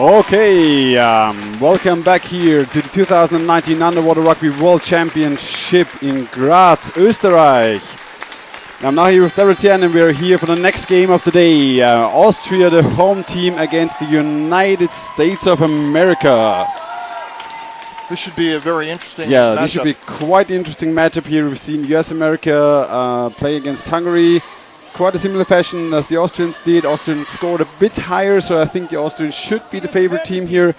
Okay, welcome back here to the 2019 Underwater Rugby World Championship in Graz, Österreich. I'm now here with Dorothea and we're here for the next game of the day. Austria, the home team, against the United States of America. This should be a very interesting matchup. This should be quite an interesting matchup here. We've seen US-America play against Hungary. Quite a similar fashion as the Austrians did. Austrians scored a bit higher, so I think the Austrians should be the favorite team here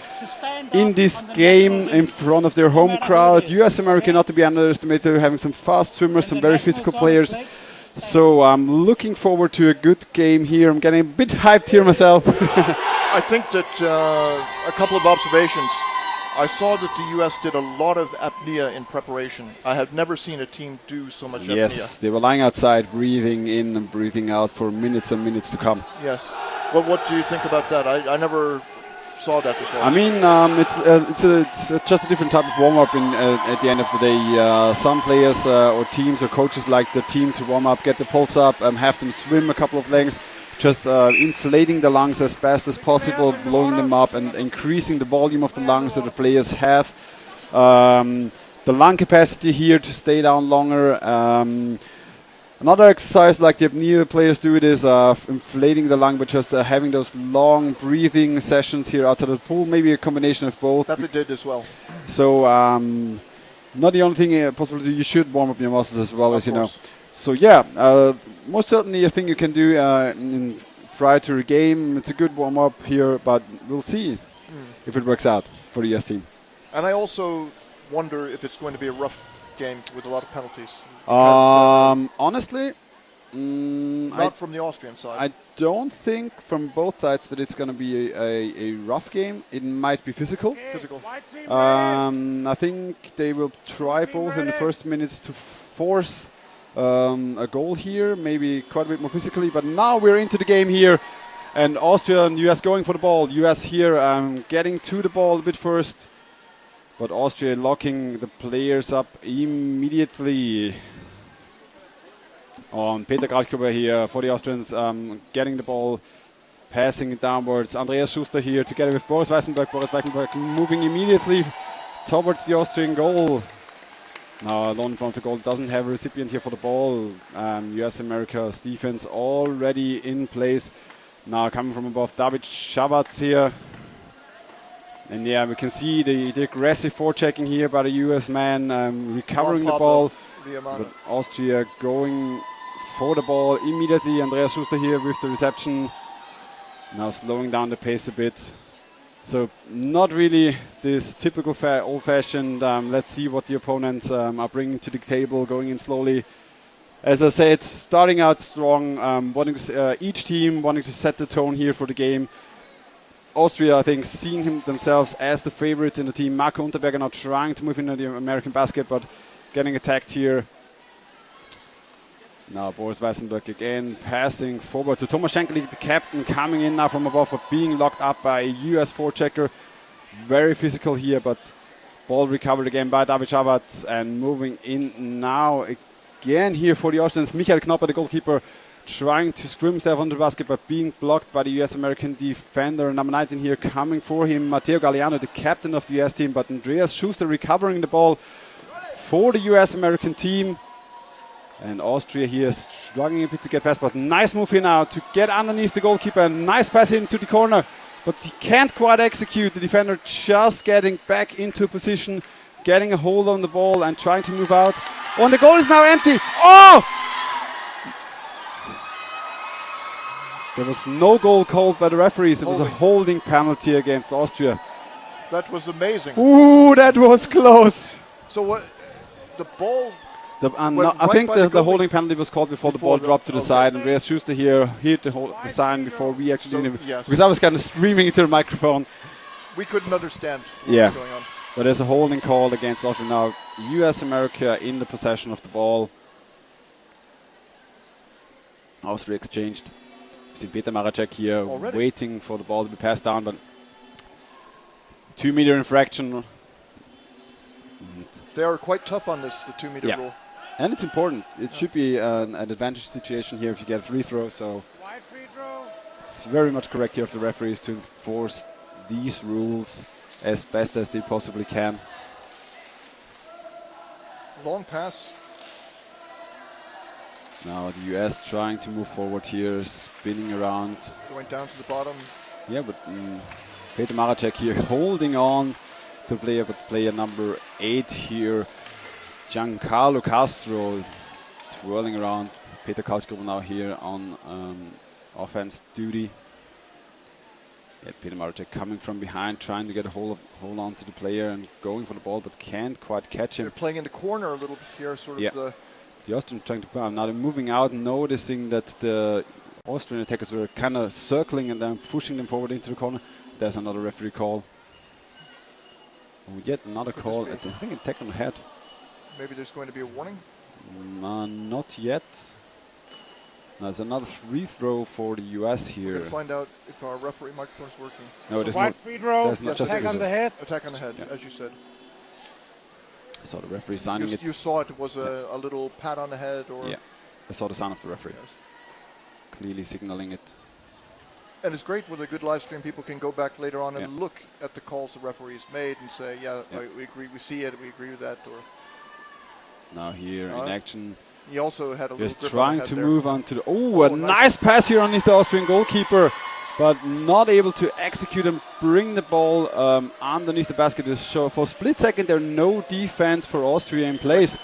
in this game in front of their home crowd. US-America not to be underestimated, having some fast swimmers, some very physical players. So I'm looking forward to a good game here. I'm getting a bit hyped here myself. I think that a couple of observations. I saw that the US did a lot of apnea in preparation. I have never seen a team do so much apnea. Yes, they were lying outside, breathing in and breathing out for minutes and minutes to come. Yes. Well, what do you think about that? I never saw that before. I mean, it's just a different type of warm-up at the end of the day. Some players or teams or coaches like the team to warm up, get the pulse up, have them swim a couple of lengths, just inflating the lungs as fast as possible, blowing them up and increasing the volume of the lungs that the players have. The lung capacity here to stay down longer. Another exercise like the apnea players do it is inflating the lung, but just having those long breathing sessions here outside the pool. Maybe a combination of both. That we did as well. So not the only thing possible to do. You should warm up your muscles as well, as you know. So yeah, most certainly a thing you can do prior to a game. It's a good warm-up here, but we'll see if it works out for the US team. And I also wonder if it's going to be a rough game with a lot of penalties. Honestly, not from the Austrian side. I don't think from both sides that it's going to be a rough game. It might be physical. I think they will try both in the first minutes to force a goal here, maybe quite a bit more physically, but now we're into the game here, and Austria and US going for the ball. US here getting to the ball a bit first, but Austria locking the players up immediately. On Peter Grachkober here for the Austrians, getting the ball, passing it downwards. Andreas Schuster here together with Boris Weissenberg. Boris Weissenberg moving immediately towards the Austrian goal. Now alone in front of the goal, doesn't have a recipient here for the ball. US-America's defense already in place. Now coming from above, David Schabatz here. And yeah, we can see the aggressive forechecking here by the US man, recovering the ball. But Austria going for the ball immediately. Andreas Schuster here with the reception. Now slowing down the pace a bit. So not really this typical old-fashioned, let's see what the opponents are bringing to the table, going in slowly. As I said, starting out strong, each team wanting to set the tone here for the game. Austria, I think, seeing themselves as the favorites in the team. Marco Unterberger now trying to move into the American basket, but getting attacked here. Now Boris Weissenberg again passing forward to Thomas Schenkelik, the captain, coming in now from above, but being locked up by a US forechecker. Very physical here, but ball recovered again by David Schabatz, and moving in now again here for the Austrians. Michael Knopper, the goalkeeper, trying to scrim himself on the basket, but being blocked by the US-American defender. Number 19 here coming for him, Matteo Galliano, the captain of the US team, but Andreas Schuster recovering the ball for the US-American team. And Austria here struggling a bit to get past, but nice move here now to get underneath the goalkeeper. Nice pass into the corner, but he can't quite execute. The defender just getting back into position, getting a hold on the ball and trying to move out. Oh, and the goal is now empty. Oh! There was no goal called by the referees. It was a holding penalty against Austria. That was amazing. Ooh, that was close. So what? The ball. I think the holding penalty was called before the ball dropped to the side. Andreas Schuster here hit the sign before we actually did it. Yes. Because I was kind of screaming into the microphone. We couldn't understand what was going on. But there's a holding call against Austria now. US-America in the possession of the ball. Austria exchanged. We see Peter Maracek here waiting for the ball to be passed down, but 2 meter infraction. They are quite tough on this, the 2 meter rule. And it's important. It should be an advantage situation here if you get a free throw. So it's very much correct here of the referees to enforce these rules as best as they possibly can. Long pass. Now the US trying to move forward here, spinning around. Going down to the bottom. Yeah, but Peter Maracek here holding on to player, but player number 8 here, Giancarlo Castro, twirling around. Peter Kalskova now here on offense duty. Yeah, Peter Maracek coming from behind, trying to get a hold on to the player and going for the ball, but can't quite catch him. They're playing in the corner a little bit here, sort of the Austrians trying to now they're moving out, noticing that the Austrian attackers were kind of circling and then pushing them forward into the corner. There's another referee call. Oh, yet another call. I think attack on the head. Maybe there's going to be a warning? Not yet. There's another free throw for the US here. We're going to find out if our referee microphone is working. No, there's white free throw, attack on the head. Attack on the head, as you said. I saw the referee signing it. You saw it was a little pat on the head, or? Yeah, I saw the sign of the referee. Yes. Clearly signaling it. And it's great with a good live stream. People can go back later on and look at the calls the referees made and say, we agree, we see it, we agree with that. Or now here in action. He also had a little grip trying on the head to there. move on to the. Oh, a nice pass here underneath the Austrian goalkeeper, but not able to execute and bring the ball underneath the basket. So for a split second, there no defense for Austria in place.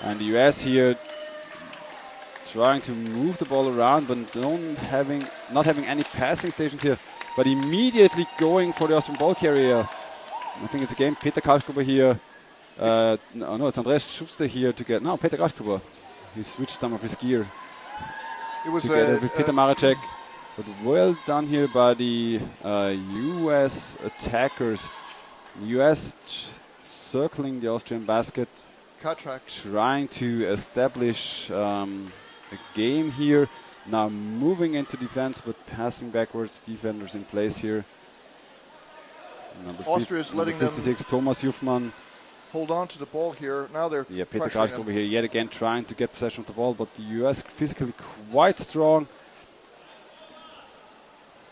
And the US here trying to move the ball around, but not having any passing stations here. But immediately going for the Austrian ball carrier. I think it's again Peter Kalskova here. No, it's Andreas Schuster here to get. No, Peter Kalskova. He switched some of his gear. It was with Peter Maracek. But well done here by the US attackers. US circling the Austrian basket. Trying to establish a game here. Now moving into defense, but passing backwards. Defenders in place here. Austria is letting 56, Thomas Jufman. Hold on to the ball here. Now they're Peter Kalskova here yet again trying to get possession of the ball, but the US physically quite strong.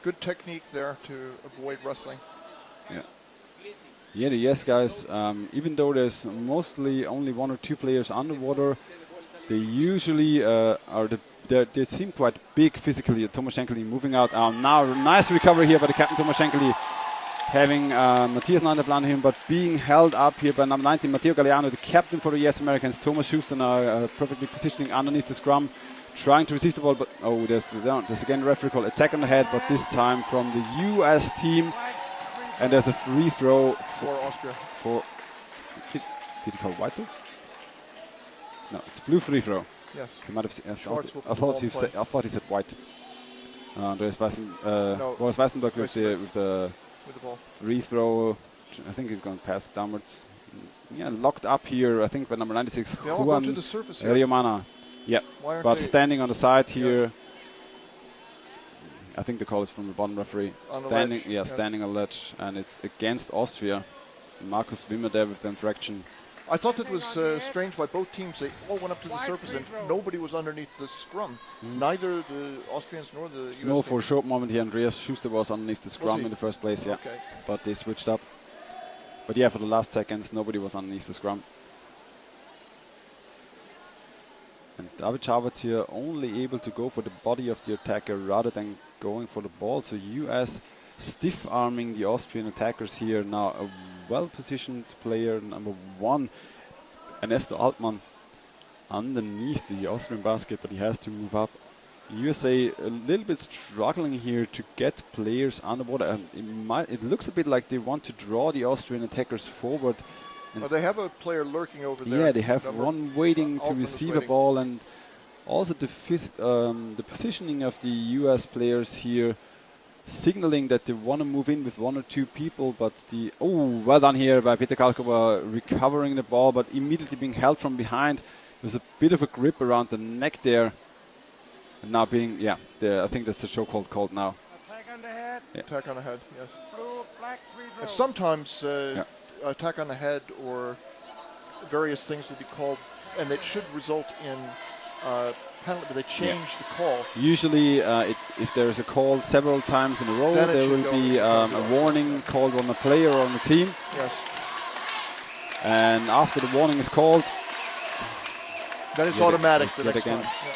Good technique there to avoid wrestling. Yeah, the US guys, even though there's mostly only 1 or 2 players underwater, they usually they seem quite big physically. Thomas Shankly moving out. Now nice recovery here by the captain Thomas Shankly, having Matthias Neuner him, but being held up here by number 19, Matteo Galliano, the captain for the US Americans. Thomas Schuster now perfectly positioning underneath the scrum, trying to receive the ball, but there's again a referee call, attack on the head, but this time from the US team. And there's a free throw for Austria. Did he call white though? No, it's blue free throw. Yes. He might have. I thought he said white. Andreas Boris Weissenberg with the ball. Free throw. I think he's going to pass downwards. Yeah, locked up here. I think by number 96, Juan to the surface here. Riomana. Yeah, but standing on the side here. I think the call is from the bottom referee. Standing on ledge, and it's against Austria. Markus Wimmer there with the infraction. I thought it was strange by both teams. They all went up to the surface and nobody was underneath the scrum. Neither the Austrians nor the US No, team. for a short moment here, Andreas Schuster was underneath the scrum in the first place, yeah. Okay. But they switched up. But yeah, for the last seconds, nobody was underneath the scrum. And David Chavez here only able to go for the body of the attacker rather than going for the ball. So US stiff arming the Austrian attackers here. Now a well-positioned player, number 1, Ernesto Altmann, underneath the Austrian basket, but he has to move up. USA a little bit struggling here to get players underwater, and it looks a bit like they want to draw the Austrian attackers forward. Well, they have a player lurking over there. Yeah, they have one waiting to receive a ball, and also the positioning of the US players here, signaling that they want to move in with 1 or 2 people, but well done here by Peter Kalskova, recovering the ball, but immediately being held from behind. There's a bit of a grip around the neck there, and now being, I think that's the show called now. Attack on the head. Yeah. Attack on the head, yes. Blue, black, free throw. And sometimes attack on the head or various things will be called, and it should result in penalty, but they changed the call. Usually, if there is a call several times in a row, Then it there should will go be a warning called on a player or on the team. Yes. And after the warning is called, Then it's Yet automatic ag- the yet next again. time. Yeah.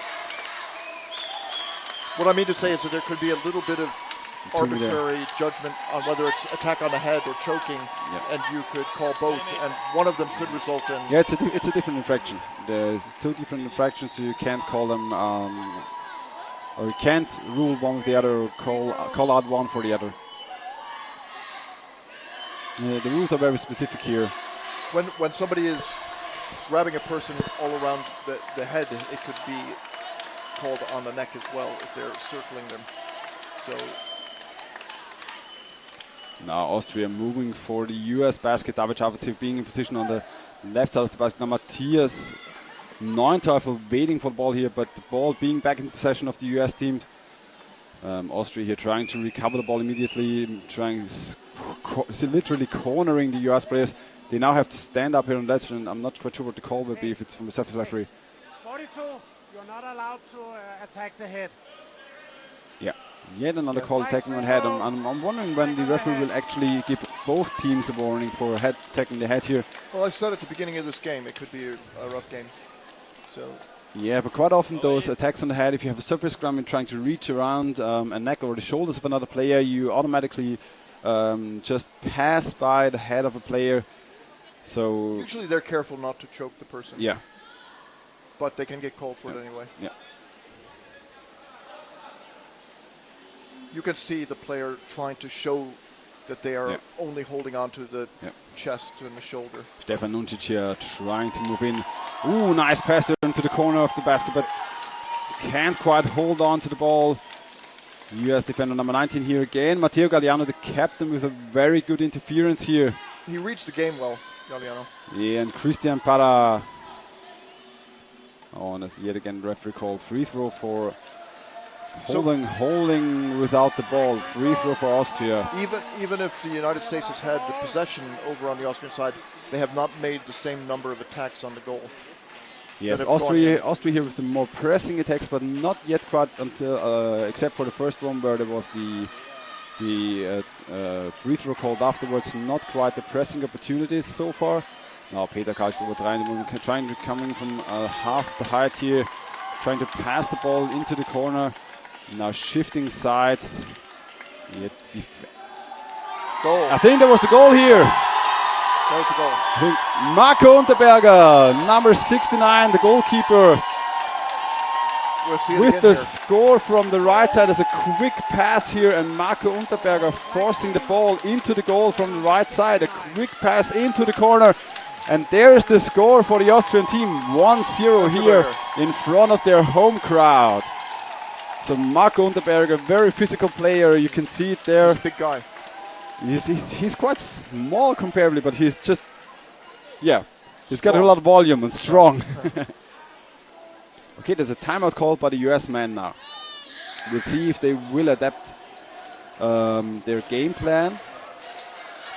What I mean to say is that there could be a little bit of arbitrary judgment on whether it's attack on the head or choking, and you could call both, and one of them could result in. yeah, it's a different infraction. There's two different infractions, so you can't call them, or you can't rule one or the other, or call out one for the other. The rules are very specific here. When somebody is grabbing a person all around the head, it could be called on the neck as well if they're circling them. So now Austria moving for the US basket. David Chavicic being in position on the left side of the basket. Now Matthias Neunteufel waiting for the ball here, but the ball being back in possession of the US team. Austria here trying to recover the ball immediately, literally cornering the US players. They now have to stand up here on ledge, and I'm not quite sure what the call will be if it's from the surface referee. 42, you're not allowed to attack the head. Yeah, yet another call attacking on head. I'm wondering when the referee will actually give both teams a warning for attacking the head here. well, I said at the beginning of this game it could be a rough game. So Yeah, but quite often those attacks on the head, if you have a surface scrum and trying to reach around a neck or the shoulders of another player, you automatically just pass by the head of a player. So usually they're careful not to choke the person. yeah, But they can get called for it anyway. yeah. You can see the player trying to show that they are only holding on to the chest and the shoulder. Stefan Nuncic here trying to move in. Ooh, nice pass there into the corner of the basket, but can't quite hold on to the ball. US defender number 19 here again. Matteo Galliano, the captain, with a very good interference here. He reads the game well, Galliano. Yeah, and Christian Parra. Oh, and that's yet again referee called free throw for holding without the ball. Free throw for Austria. Even if the United States has had the possession over on the Austrian side, they have not made the same number of attacks on the goal. Yes, Austria here with the more pressing attacks, but not yet quite until except for the first one where there was the free throw called afterwards. Not quite the pressing opportunities so far. Now Peter Karlsruhe trying to coming from half the height here, trying to pass the ball into the corner. Now shifting sides. Goal. I think that was the goal here. That was the goal. I think Marco Unterberger, number 69, the goalkeeper, We'll see it with again the here. score from the right side. There's a quick pass here, and Marco Unterberger forcing the ball into the goal from the right side. A quick pass into the corner. And there's the score for the Austrian team, 1-0 here in front of their home crowd. So Marco Unterberger, very physical player, you can see it there. He's a big guy. He's quite small comparably, but he's just, he's got a lot of volume and strong. Okay, there's a timeout called by the US man now. We'll see if they will adapt their game plan.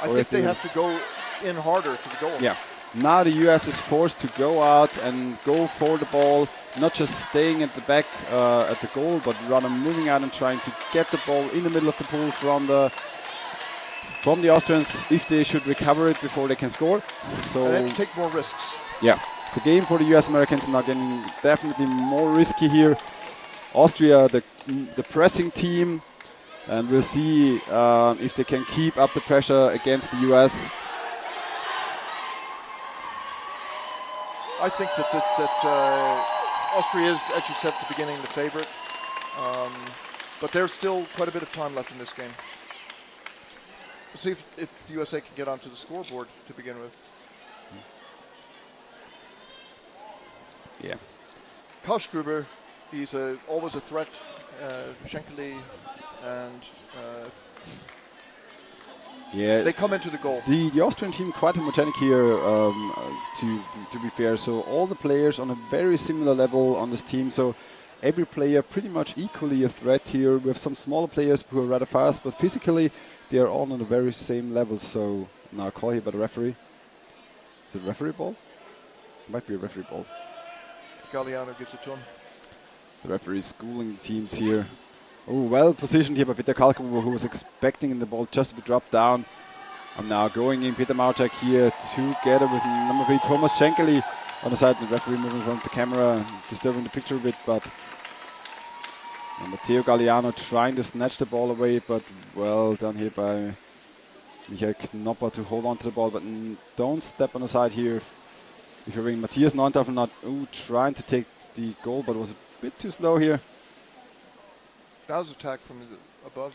I think they have to go in harder to the goal. Yeah. Now the US is forced to go out and go for the ball, not just staying at the back at the goal, but rather moving out and trying to get the ball in the middle of the pool from the Austrians, if they should recover it before they can score. So And then take more risks. yeah, the game for the US Americans now getting definitely more risky here. Austria, the pressing team, and we'll see if they can keep up the pressure against the US. I think that Austria is, as you said at the beginning, the favorite. But there's still quite a bit of time left in this game. We'll see if the USA can get onto the scoreboard to begin with. Yeah. Karlsruhe, he's always a threat. Schenkeli and Yeah, they come into the goal. the Austrian team quite homogenic here, to be fair. So all the players on a very similar level on this team. So every player pretty much equally a threat here. We have some smaller players who are rather fast, but physically they are all on the very same level. So now a call here by the referee. Is it referee ball? Might be a referee ball. Galliano gives it to him. The referee schooling the teams here. Oh, well positioned here by Peter Kalkova, who was expecting the ball just to be dropped down. And now going in, Peter Marczak here together with number 3, Thomas Schenkeli on the side. The referee moving from the camera, disturbing the picture a bit, but Matteo Galliano trying to snatch the ball away, but well done here by Michael Knopper to hold on to the ball, but don't step on the side here. If you're ring Matthias Neuntafel not trying to take the goal, but was a bit too slow here. That was attack from above.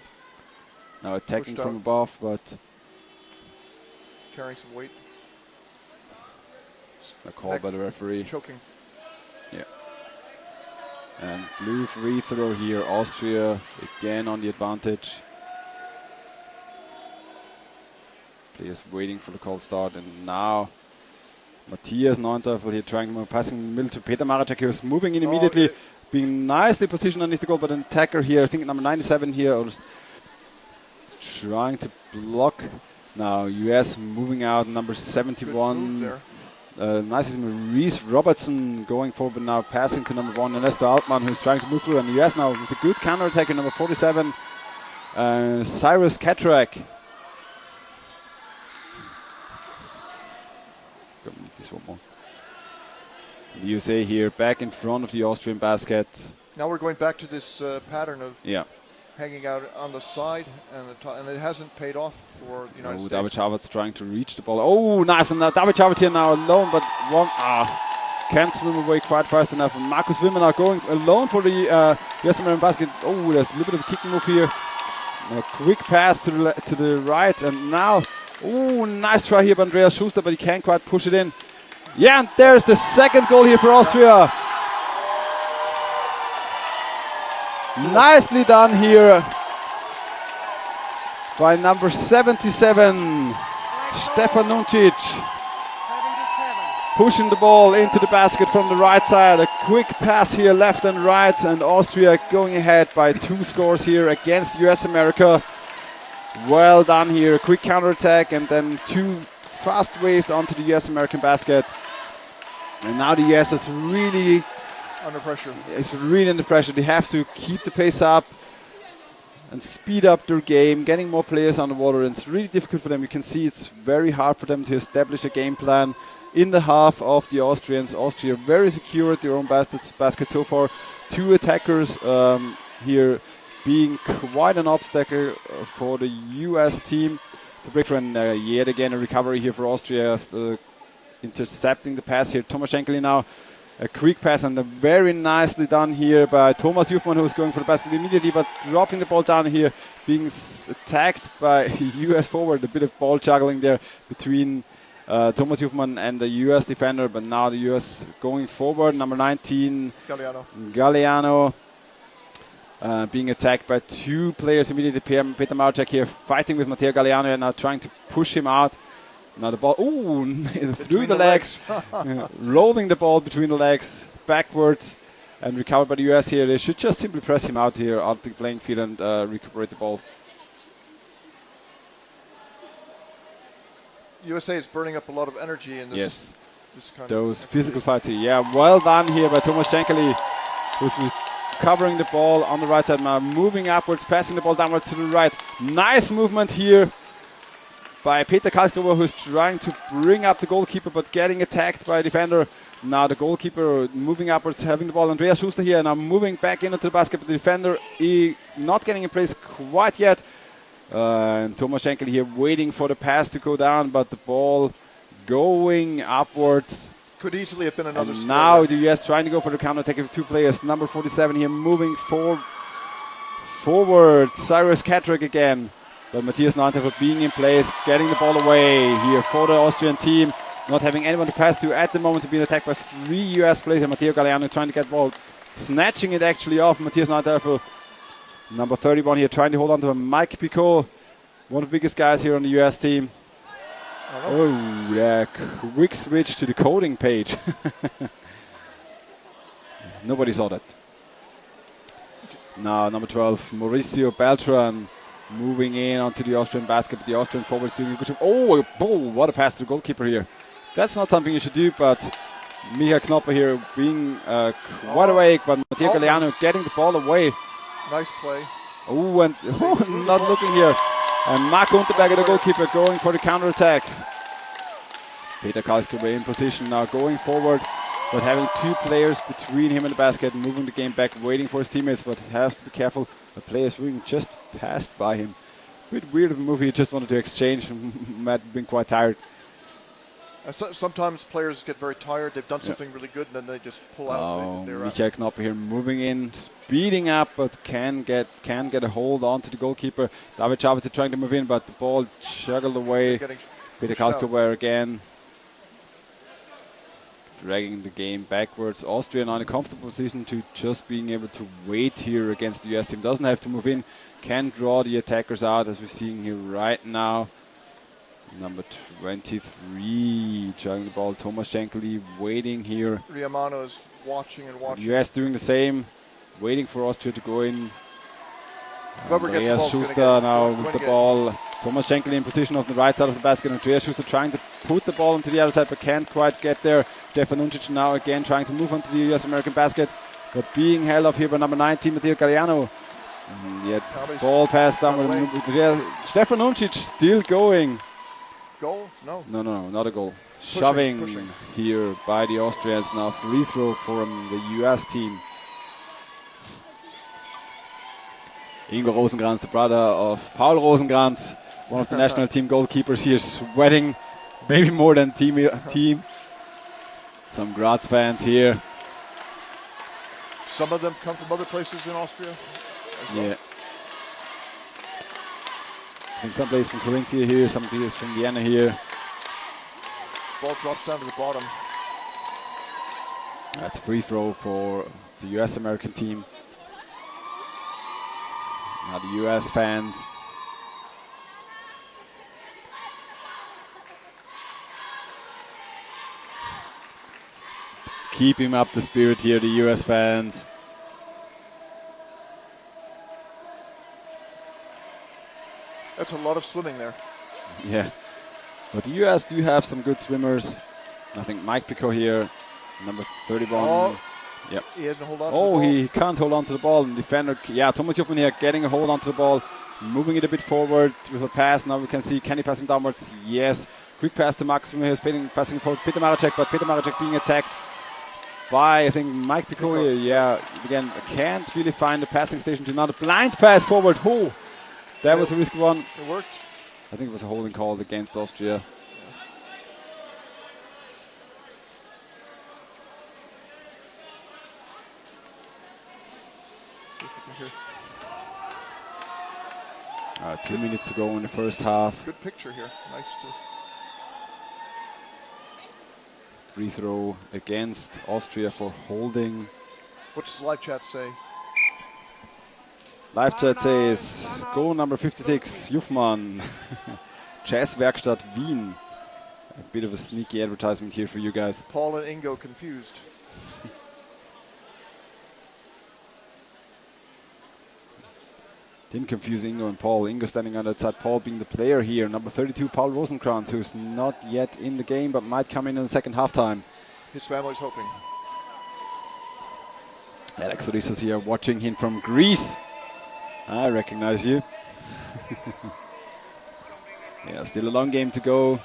Now attacking from above, but carrying some weight. A call by the referee. Choking. Yeah. And blue free throw here. Austria again on the advantage. Players waiting for the call start, and now Matthias Neuntafel here trying to passing in the middle to Peter Marczak, who is moving in immediately, being nicely positioned underneath the goal, but an attacker here, I think number 97 here, trying to block. Now US moving out, number 71. Nicely, Reese Robertson going forward, now passing to number 1, Ernesto Altman, who's trying to move through, and US now with a good counter attacker, number 47, Cyrus Katrak. This one more. The USA here back in front of the Austrian basket. Now we're going back to this pattern of hanging out on the side, and it hasn't paid off for the United States. David Chavat's trying to reach the ball. Oh, nice. And David Chavat here now alone, but can't swim away quite fast enough. And Marcus Wimmer now going alone for the US American basket. Oh, there's a little bit of a kicking move here. A quick pass to the right, and now, nice try here by Andreas Schuster, but he can't quite push it in. Yeah, and there's the second goal here for Austria. Nicely done here by number 77, Stefan Nuncic. Pushing the ball into the basket from the right side. A quick pass here left and right, and Austria going ahead by 2 scores here against US America. Well done here. A quick counter attack and then 2 fast waves onto the US American basket. And now the US is really under pressure. It's really under pressure. They have to keep the pace up and speed up their game, getting more players on the water. And it's really difficult for them. You can see it's very hard for them to establish a game plan in the half of the Austrians. Austria very secure at their own basket so far. 2 attackers here being quite an obstacle for the US team. The break for yet again a recovery here for Austria, intercepting the pass here. Thomas Schenkeli now. A quick pass, and very nicely done here by Thomas Jufmann, who's going for the basket immediately, but dropping the ball down here, being attacked by US forward. A bit of ball juggling there between Thomas Jufmann and the US defender, but now the US going forward. Number 19, Galliano. Being attacked by 2 players immediately. Peter Marczak here fighting with Matteo Galliano and now trying to push him out. Now the ball, through the legs, rolling the ball between the legs, backwards, and recovered by the US here. They should just simply press him out here onto the playing field and recuperate the ball. USA is burning up a lot of energy in this. Yes, this kind those of physical fights here. Yeah, well done here by Thomas Schenkeli, who's recovering the ball on the right side now, moving upwards, passing the ball downwards to the right. Nice movement here by Peter Kalkova, who's trying to bring up the goalkeeper, but getting attacked by a defender. Now the goalkeeper moving upwards, having the ball. Andreas Schuster here, now moving back into the basket, but the defender not getting in place quite yet. And Thomas Schenkeli here waiting for the pass to go down, but the ball going upwards. Could easily have been another score. Now the US trying to go for the counter attack with 2 players. Number 47 here moving forward. Cyrus Katrak again. But Matthias Neuntafel being in place, getting the ball away here for the Austrian team. Not having anyone to pass to at the moment, being attacked by 3 US players. And Matteo Galliano trying to get the ball, snatching it actually off Matthias Neuntafel. Number 31 here trying to hold on to him. Mike Picot, one of the biggest guys here on the US team. Quick switch to the coding page. Nobody saw that. Now number 12, Mauricio Beltran, moving in onto the Austrian basket, but the Austrian forwards doing a good job. What a pass to the goalkeeper here. That's not something you should do, but Michael Knopper here being quite awake, but Matteo Galliano getting the ball away. Nice play. Oh, and not looking here. And Mark Unterberger, the goalkeeper, going for the counter-attack. Peter Karlsruhe in position now, going forward, but having two players between him and the basket, moving the game back, waiting for his teammates, but has to be careful. The player's really just passed by him. A bit weird of a move, he just wanted to exchange. Matt been quite tired. Sometimes players get very tired. They've done something really good, and then they just pull out. Oh, Michael Knopper here moving in, speeding up, but can get a hold on to the goalkeeper. David Chavez trying to move in, but the ball juggled away. Peter Kalkauer again, dragging the game backwards. Austria now in a comfortable position to just being able to wait here against the US team. Doesn't have to move in, can draw the attackers out, as we're seeing here right now. Number 23, juggling the ball. Thomas Shankly waiting here. Riamano is watching and watching. US doing the same, waiting for Austria to go in. Andreas Schuster now with the ball. Thomas Shankly in position on the right side of the basket. Andreas Schuster trying to put the ball onto the other side, but can't quite get there. Stefan Uncic now again trying to move onto the US-American basket, but being held off here by number 19, Matteo Galliano. Yet ball passed down. Stefan Uncic still going. Goal? No. No, not a goal. Pushing here by the Austrians. Now free throw from the US team. Ingo Rosenkrantz, the brother of Paul Rosenkrantz, one of the national team goalkeepers here, sweating maybe more than team. Some Graz fans here. Some of them come from other places in Austria. Yeah. I think some players from Carinthia here, some players from Vienna here. Ball drops down to the bottom. That's a free throw for the US-American team. Now the US fans. Keeping up the spirit here, the US fans. That's a lot of swimming there. Yeah, but the US do have some good swimmers. I think Mike Picot here, number 31. Oh, yep. He hasn't hold on to the ball. ball. He can't hold on to the ball. And defender, yeah, Thomas Juffman here getting a hold on to the ball, moving it a bit forward with a pass. Now we can see, can he pass him downwards? Yes. Quick pass to Max Wimmer, who's passing forward. Peter Maracek, but Peter Maracek being attacked by, I think, Mike Picot here. Yeah, again, can't really find the passing station to another blind pass forward. Who? That was a risky one. It worked. I think it was a holding call against Austria. Yeah. 2 minutes to go in the first half. Good picture here. Nice to. Free throw against Austria for holding. What does live chat say? Live chat says, goal number 56, Juffmann. Jazzwerkstatt Wien. A bit of a sneaky advertisement here for you guys. Paul and Ingo confused. Didn't confuse Ingo and Paul. Ingo standing on that side, Paul being the player here. Number 32, Paul Rosenkrantz, who's not yet in the game, but might come in the second halftime. His family's hoping. Alex Rissos here watching him from Greece. I recognize you. Yeah, still a long game to go.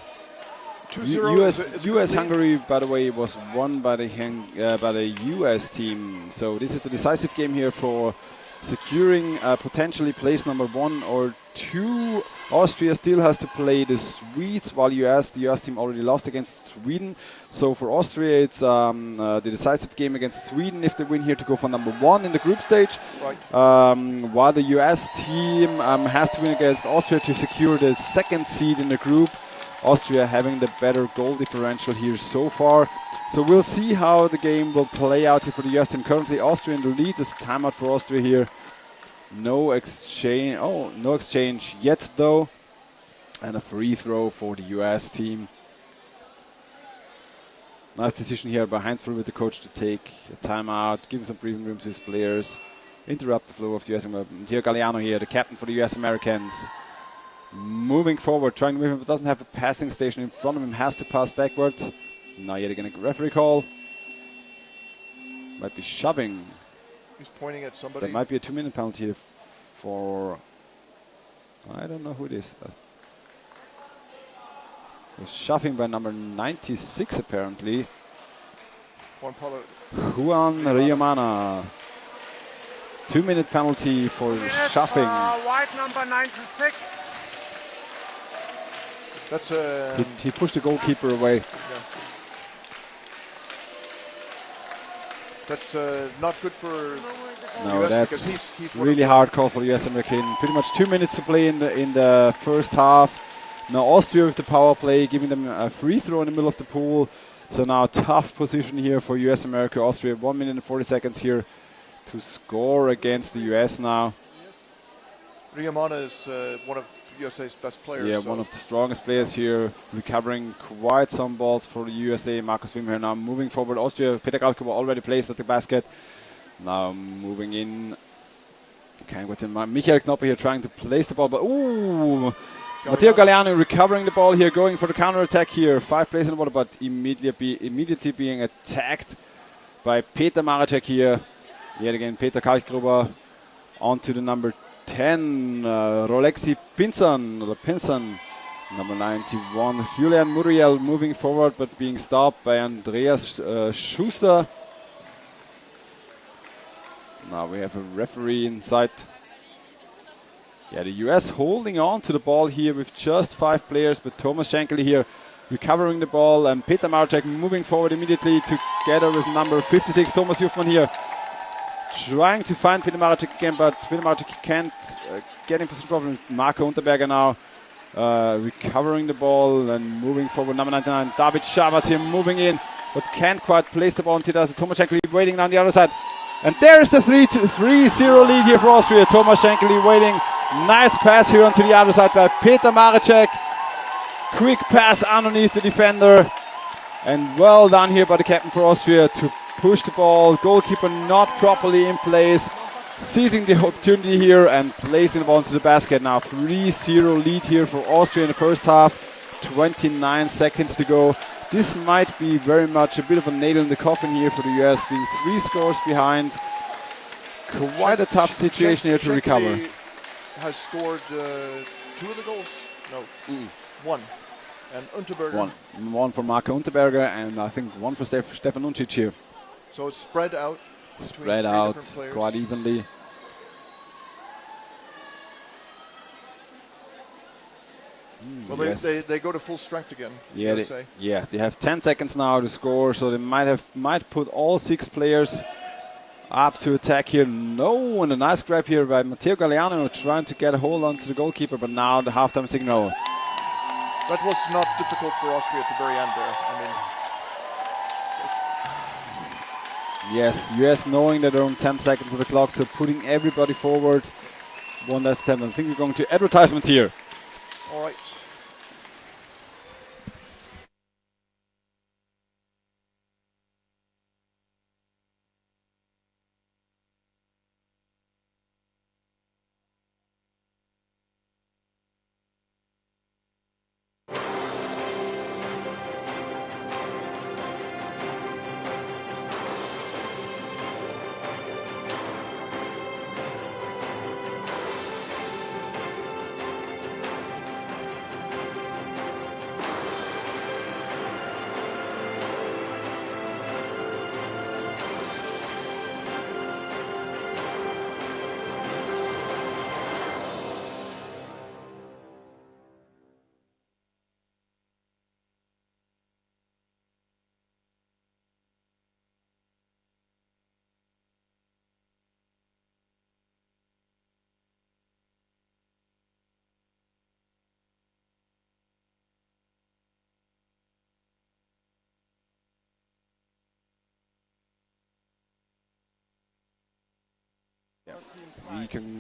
US Hungary, by the way, was won by the US team. So this is the decisive game here for securing potentially place number 1 or 2. Austria still has to play the Swedes, while the US team already lost against Sweden. So for Austria, it's the decisive game against Sweden if they win here to go for number 1 in the group stage. Right. While the US team has to win against Austria to secure the 2nd seed in the group. Austria having the better goal differential here so far. So we'll see how the game will play out here for the US team. Currently Austria in the lead. There's a timeout for Austria here. No exchange. Oh, no exchange yet though. And a free throw for the US team. Nice decision here by Heinz with the coach to take a timeout, give him some breathing room to his players, interrupt the flow of the US. Matteo Galliano here, the captain for the US Americans. Moving forward, trying to move him, but doesn't have a passing station in front of him, has to pass backwards. Now yet again a referee call. Might be shoving. He's pointing at somebody. There might be a 2-minute penalty here for, I don't know who it is. Was shoving by number 96 apparently. Juan Riamana. 2-minute penalty for shoving. White number 96. That's He pushed the goalkeeper away. Yeah. That's not good for No, US that's he's really hard call for US American. Pretty much 2 minutes to play in the first half. Now Austria with the power play, giving them a free throw in the middle of the pool. So now tough position here for US America. Austria 1 minute and 40 seconds here to score against the US now. Riamana is one of USA's best players. Yeah, one of the strongest players here, recovering quite some balls for the USA. Markus Wim here now moving forward. Austria, Peter Galkova already placed at the basket. Now moving in. Okay, with him, Michael Knoppe here trying to place the ball, but ooh! Matteo Galliano recovering the ball here, going for the counter attack here. 5 plays in the water, but immediately being attacked by Peter Maracek here. Yet again, Peter Kalkgruber onto the number 10, Rolexi Pinson, number 91. Julian Muriel moving forward, but being stopped by Andreas Schuster. Now we have a referee inside. Yeah, the US holding on to the ball here with just 5 players, but Thomas Shankly here recovering the ball, and Peter Maracek moving forward immediately together with number 56, Thomas Juffmann here, trying to find Peter Maracek again, but Peter Maracek can't get in position problem. Marco Unterberger now recovering the ball and moving forward. Number 99, David Schabatz here moving in, but can't quite place the ball until there's Thomas Shankly waiting down the other side. And there's the 3-0 lead here for Austria. Thomas Shankly waiting. Nice pass here onto the other side by Peter Maracek. Quick pass underneath the defender. And well done here by the captain for Austria to push the ball. Goalkeeper not properly in place. Seizing the opportunity here and placing the ball into the basket. Now 3-0 lead here for Austria in the first half. 29 seconds to go. This might be very much a bit of a nail in the coffin here for the US, being 3 scores behind. Quite a tough situation here to recover. Has scored 2 of the goals? No, 1. And Unterberger. One for Marco Unterberger, and I think 1 for Stefan Uncic here. So it's spread out. Spread out quite evenly. Well, yes. they go to full strength again. Yeah, they have 10 seconds now to score, so they might put all 6 players up to attack here. No, and a nice grab here by Matteo Galliano trying to get a hold on to the goalkeeper, but now the halftime signal. That was not difficult for Austria at the very end there. I mean, yes, US knowing that they're on 10 seconds of the clock, so putting everybody forward. One last attempt. I think we're going to advertisements here. All right.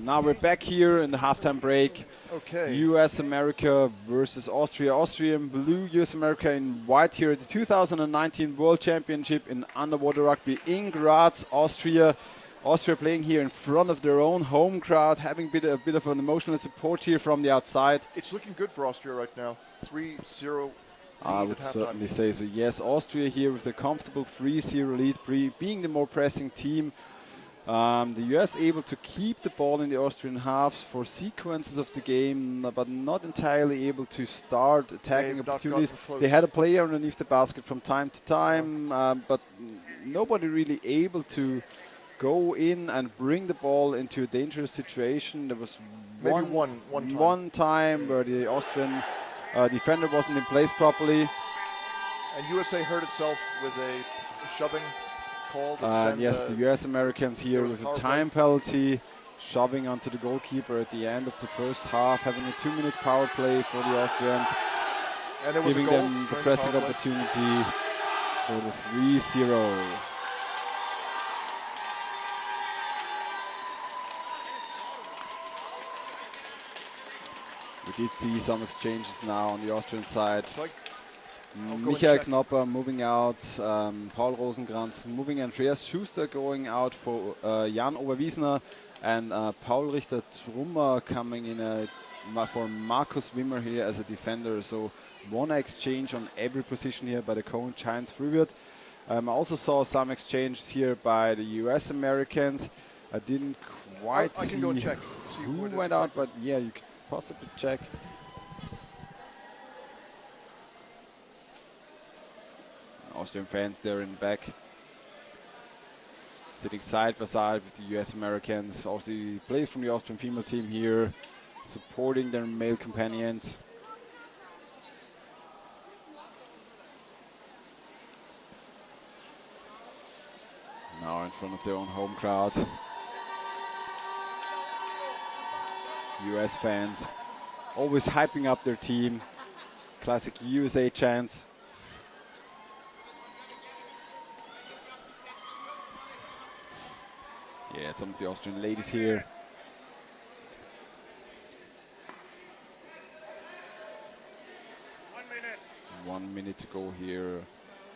Now we're back here in the halftime break. Okay. US America versus Austria. Austria in blue, US America in white here at the 2019 World Championship in underwater rugby in Graz, Austria. Austria playing here in front of their own home crowd, having a bit of an emotional support here from the outside. It's looking good for Austria right now. 3-0 I lead would at halftime. certainly say so. Yes, Austria here with a comfortable 3-0 lead, being the more pressing team. The US able to keep the ball in the Austrian halves for sequences of the game, but not entirely able to start attacking They've not opportunities. gotten close. They had a player underneath the basket from time to time, but nobody really able to go in and bring the ball into a dangerous situation. There was Maybe one time where the Austrian defender wasn't in place properly. And USA hurt itself with a shoving call. And yes, the US Americans here with a time penalty, shoving onto the goalkeeper at the end of the first half, having a 2-minute power play for the Austrians, and it was giving a goal them the pressing opportunity for the 3-0. We did see some exchanges now on the Austrian side. Michael Knopper moving out, Paul Rosenkranz moving, Andreas Schuster going out for Jan Oberwiesner, and Paul Richter-Trummer coming in for Markus Wimmer here as a defender. So one exchange on every position here by the coach Heinz Frühwirt. I also saw some exchanges here by the US Americans. I didn't quite see can go and check. who went out, but yeah, you could possibly check. Austrian fans there in the back, sitting side by side with the US Americans. Also players from the Austrian female team here, supporting their male companions. Now in front of their own home crowd. US fans always hyping up their team. Classic USA chants. Yeah, some of the Austrian ladies here. One minute to go here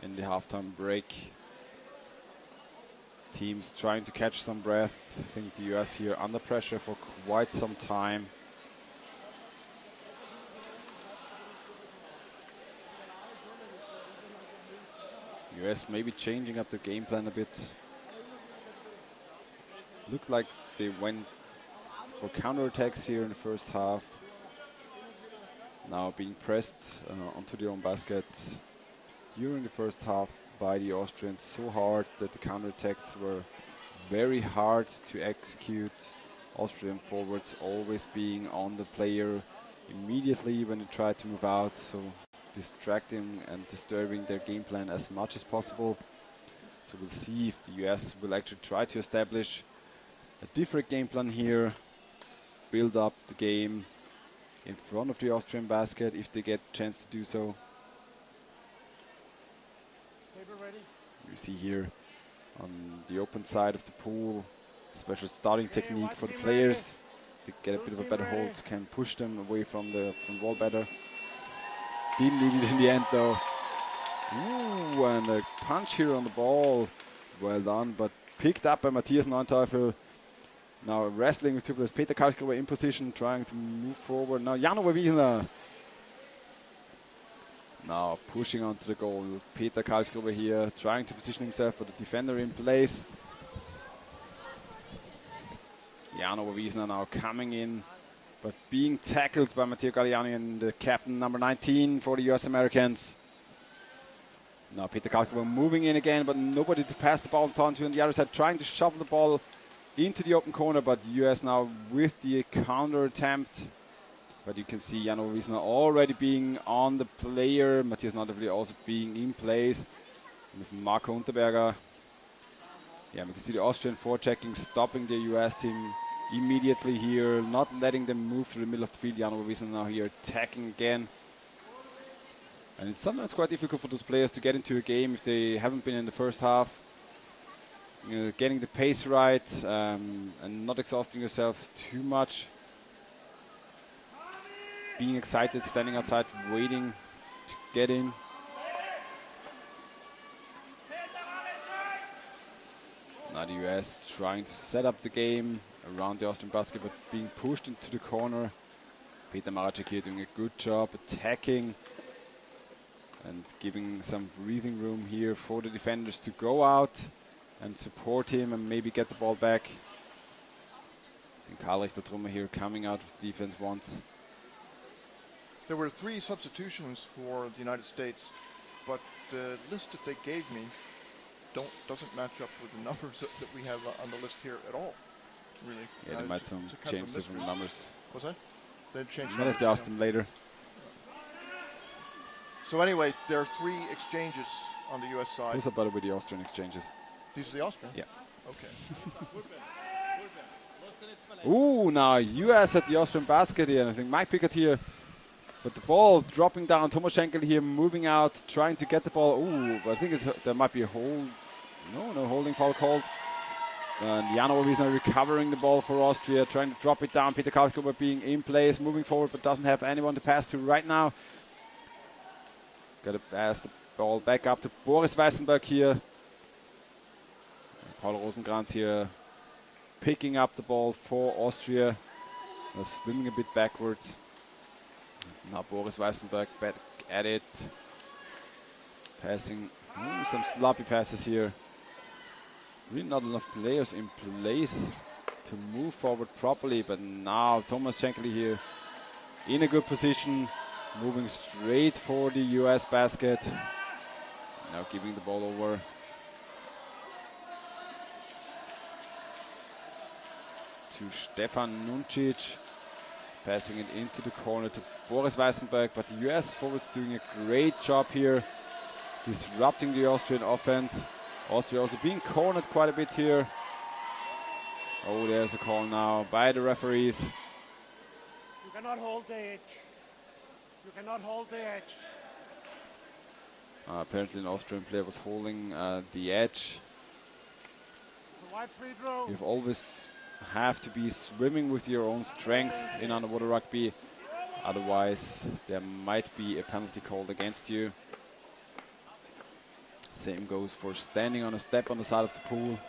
in the halftime break. Teams trying to catch some breath. I think the US here under pressure for quite some time. US maybe changing up the game plan a bit. Looked like they went for counterattacks here in the first half. Now being pressed onto their own basket during the first half by the Austrians so hard that the counterattacks were very hard to execute. Austrian forwards always being on the player immediately when they try to move out, so distracting and disturbing their game plan as much as possible. So we'll see if the US will actually try to establish a different game plan here, build up the game in front of the Austrian basket if they get a chance to do so. You see here on the open side of the pool, special starting technique for the players. They get a bit of a better hold, can push them away from the wall better. Didn't need it in the end though. Ooh, and a punch here on the ball. Well done, but picked up by Matthias Neunteufel. Now wrestling with two players. Peter Karlsgruber in position, trying to move forward. Now Jan Oberwiesner. Now pushing onto the goal. Peter Karlsgruber here, trying to position himself, but the defender in place. Jan Oberwiesner now coming in, but being tackled by Matteo Galliani and the captain, number 19 for the US Americans. Now Peter Karlsgruber moving in again, but nobody to pass the ball on to on the other side, trying to shove the ball into the open corner, but the US now with the counter attempt. But you can see Jan Oberwiesner already being on the player, Matthias Neunteufel also being in place with Marco Unterberger. Yeah, we can see the Austrian forechecking, stopping the US team immediately here, not letting them move through the middle of the field. Jan Oberwiesner now here attacking again. And it's sometimes quite difficult for those players to get into a game if they haven't been in the first half. You know, getting the pace right and not exhausting yourself too much. Being excited, standing outside, waiting to get in. Now the US trying to set up the game around the Austrian basket, but being pushed into the corner. Peter Maracek here doing a good job attacking and giving some breathing room here for the defenders to go out and support him and maybe get the ball back. Karl Richter Trummer here coming out of defense once. There were 3 substitutions for the United States, but the list that they gave me doesn't match up with the numbers that we have on the list here at all, really. Yeah, they might some changes from the numbers. Was that? They changed. Might have to ask them later. So anyway, there are 3 exchanges on the U.S. side. Those are better with the Austrian exchanges. These are the Austrian? Yeah. Okay. Ooh, now U.S. at the Austrian basket here, and I think Mike Pickett here. But the ball dropping down, Thomas Schenkel here moving out, trying to get the ball. Ooh, I think there might be a hold. No holding foul called. And Jan Overwiesner recovering the ball for Austria, trying to drop it down. Peter Kalkhuber being in place, moving forward, but doesn't have anyone to pass to right now. Got to pass the ball back up to Boris Weissenberg here. Paul Rosenkrantz here picking up the ball for Austria. Swimming a bit backwards. Now Boris Weissenberg back at it. Passing some sloppy passes here. Really not enough players in place to move forward properly, but now Thomas Schenkel here in a good position, moving straight for the US basket. Now giving the ball over. To Stefan Nuncic, passing it into the corner to Boris Weissenberg, but the US forwards doing a great job here, disrupting the Austrian offense. Austria also being cornered quite a bit here. Oh, there's a call now by the referees. You cannot hold the edge. You cannot hold the edge. Apparently an Austrian player was holding the edge. It's a wide free throw. You've always have to be swimming with your own strength in underwater rugby, otherwise there might be a penalty called against you. Same goes for standing on a step on the side of the pool.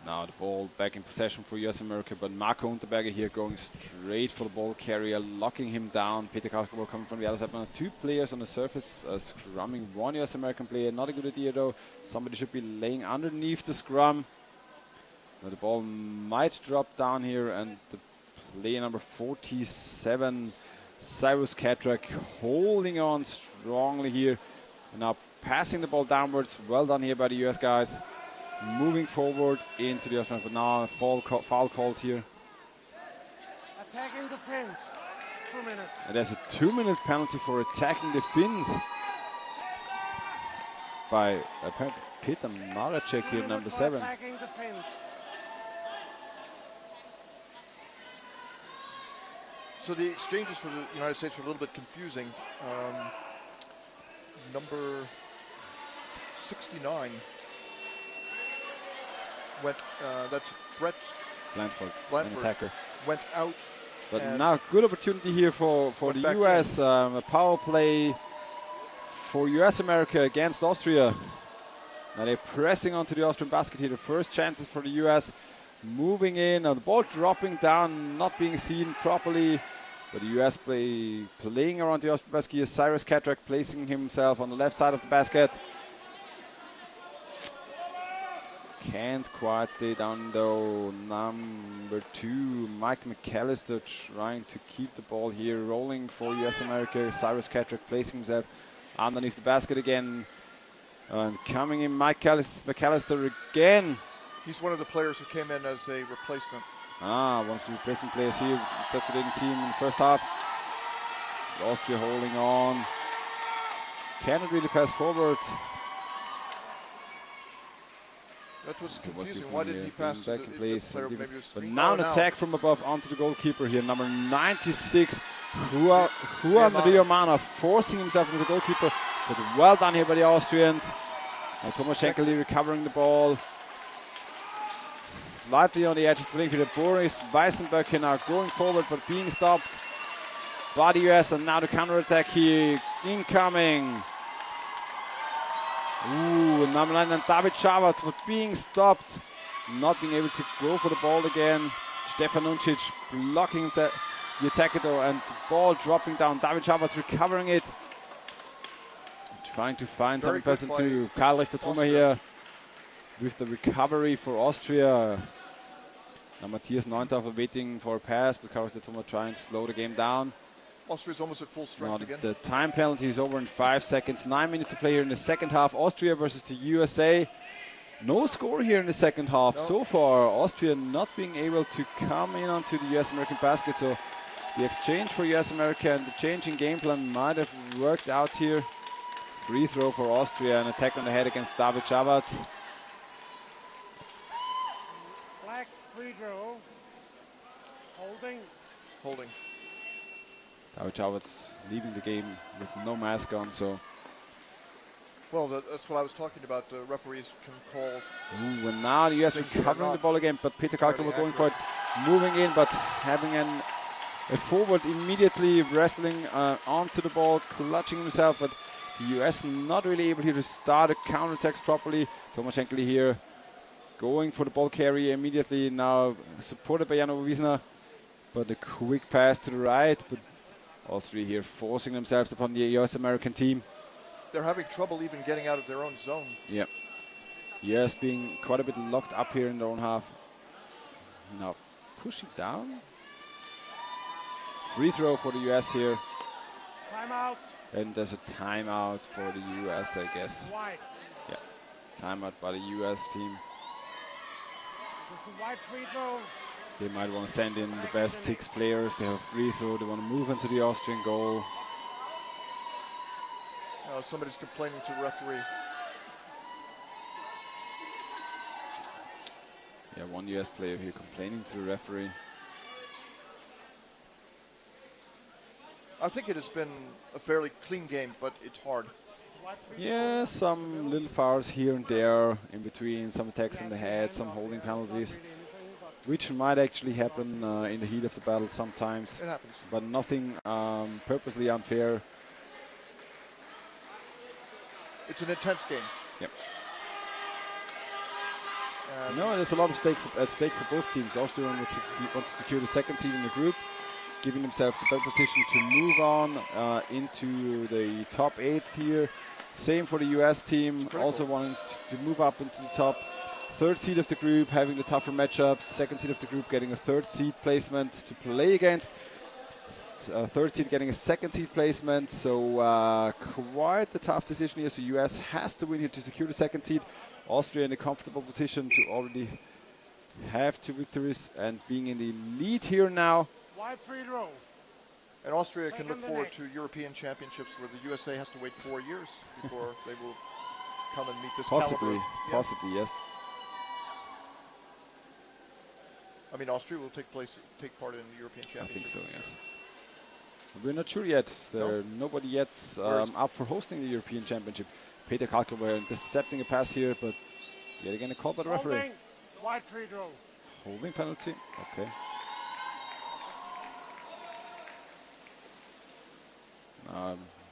Now the ball back in possession for US America, but Marco Unterberger here going straight for the ball carrier, locking him down. Peter Kalkhuber coming from the other side. Now 2 players on the surface, scrumming 1 US American player. Not a good idea though. Somebody should be laying underneath the scrum. Now the ball might drop down here, and the player number 47, Cyrus Katrak, holding on strongly here. And now passing the ball downwards. Well done here by the US guys. Moving forward into the Austrian, but now a foul called here. Attacking the Finns. 2 minutes. And there's a 2-minute penalty for attacking the Finns by Peter Maracek here, number 7. Attacking the Finns. So the exchanges for the United States were a little bit confusing. Number 69 went, that's Brett Blanford, an Blanford, attacker. went out. But now good opportunity here for the US. A power play for US America against Austria. Now they're pressing onto the Austrian basket here. The first chances for the US moving in. Now the ball dropping down, not being seen properly. But the US playing around the Austrian basket here. Cyrus Katrak placing himself on the left side of the basket. Can't quite stay down though. Number 2, Mike McAllister, trying to keep the ball here rolling for US America. Cyrus Katrak placing himself underneath the basket again. And coming in McAllister again. He's one of the players who came in as a replacement. One of the replacement players here. That we didn't see him in the first half. Austria holding on. Cannot really pass forward. That was confusing. Why didn't he pass to back in place? But now now an attack from above onto the goalkeeper here. Number 96, Juan Riomana, forcing himself into the goalkeeper. But well done here by the Austrians. Now Thomas Schenkel recovering the ball. Slightly on the edge of the playing field. Boris Weissenberg here now going forward, but being stopped by the US. And now the counter-attack here incoming. Ooh, number 9 and David Schawarz, but being stopped not being able to go for the ball again. Stefan Nuncic blocking the attacker though, and the ball dropping down. David Schabert's recovering it. Trying to find some person to Karl Richter-Trummer here with the recovery for Austria. Now Matthias Neuendorfer waiting for a pass, but Karl Richter-Trummer trying to slow the game down. Austria's almost at full strength again. The time penalty is over in 5 seconds. 9 minutes to play here in the second half. Austria versus the USA. No score here in the second half so far. Austria not being able to come in onto the US-American basket. So the exchange for US-America and the change in game plan might have worked out here. Free throw for Austria, an attack on the head against David Schabert's. Black free throw. Holding. Holding. David Schabert's leaving the game with no mask on, so. Well, that's what I was talking about. The referees can call. Ooh, and now the US recovering the ball again, but Peter Kalkova going for it, moving in, but having a forward immediately wrestling onto the ball, clutching himself, but the US not really able here to start a counterattack properly. Thomas Shankly here going for the ball carry immediately, now supported by Jano Wiesner, but a quick pass to the right, but Austria here forcing themselves upon the US-American team. They're having trouble even getting out of their own zone. Yep. US being quite a bit locked up here in their own half. Now pushing down. Free throw for the US here. Timeout. And there's a timeout for the US, I guess. White. Yeah. Timeout by the US team. This is a white free throw. They might want to send in the best 6 players. They have a free throw. They want to move into the Austrian goal. Somebody's complaining to the referee. Yeah, one US player here complaining to the referee. I think it has been a fairly clean game, but it's hard. Yeah, some little fouls here and there in between, some attacks on the head, some holding penalties, which might actually happen in the heat of the battle sometimes. It happens. But nothing purposely unfair. It's an intense game. Yep. No, there's a lot of at stake for both teams. Austria wants to secure the second seed in the group, giving themselves the better position to move on into the top 8 here. Same for the US team, also wanting to move up into the top 3rd seed of the group, having the tougher matchups. 2nd seed of the group getting a 3rd seed placement to play against. 3rd seed getting a 2nd seed placement, so quite a tough decision here. So US has to win here to secure the 2nd seed. Austria in a comfortable position to already have 2 victories and being in the lead here now. Wide free throw. And Austria can look forward to European Championships where the USA has to wait 4 years before they will come and meet this Possibly, caliber. possibly, yes. I mean, Austria will take part in the European Championships. I think so, yes. We're not sure yet. Nobody yet up for hosting the European Championship. Peter Kalkova intercepting a pass here, but yet again a call by the referee. Holding. Wide free throw. Holding penalty. Okay.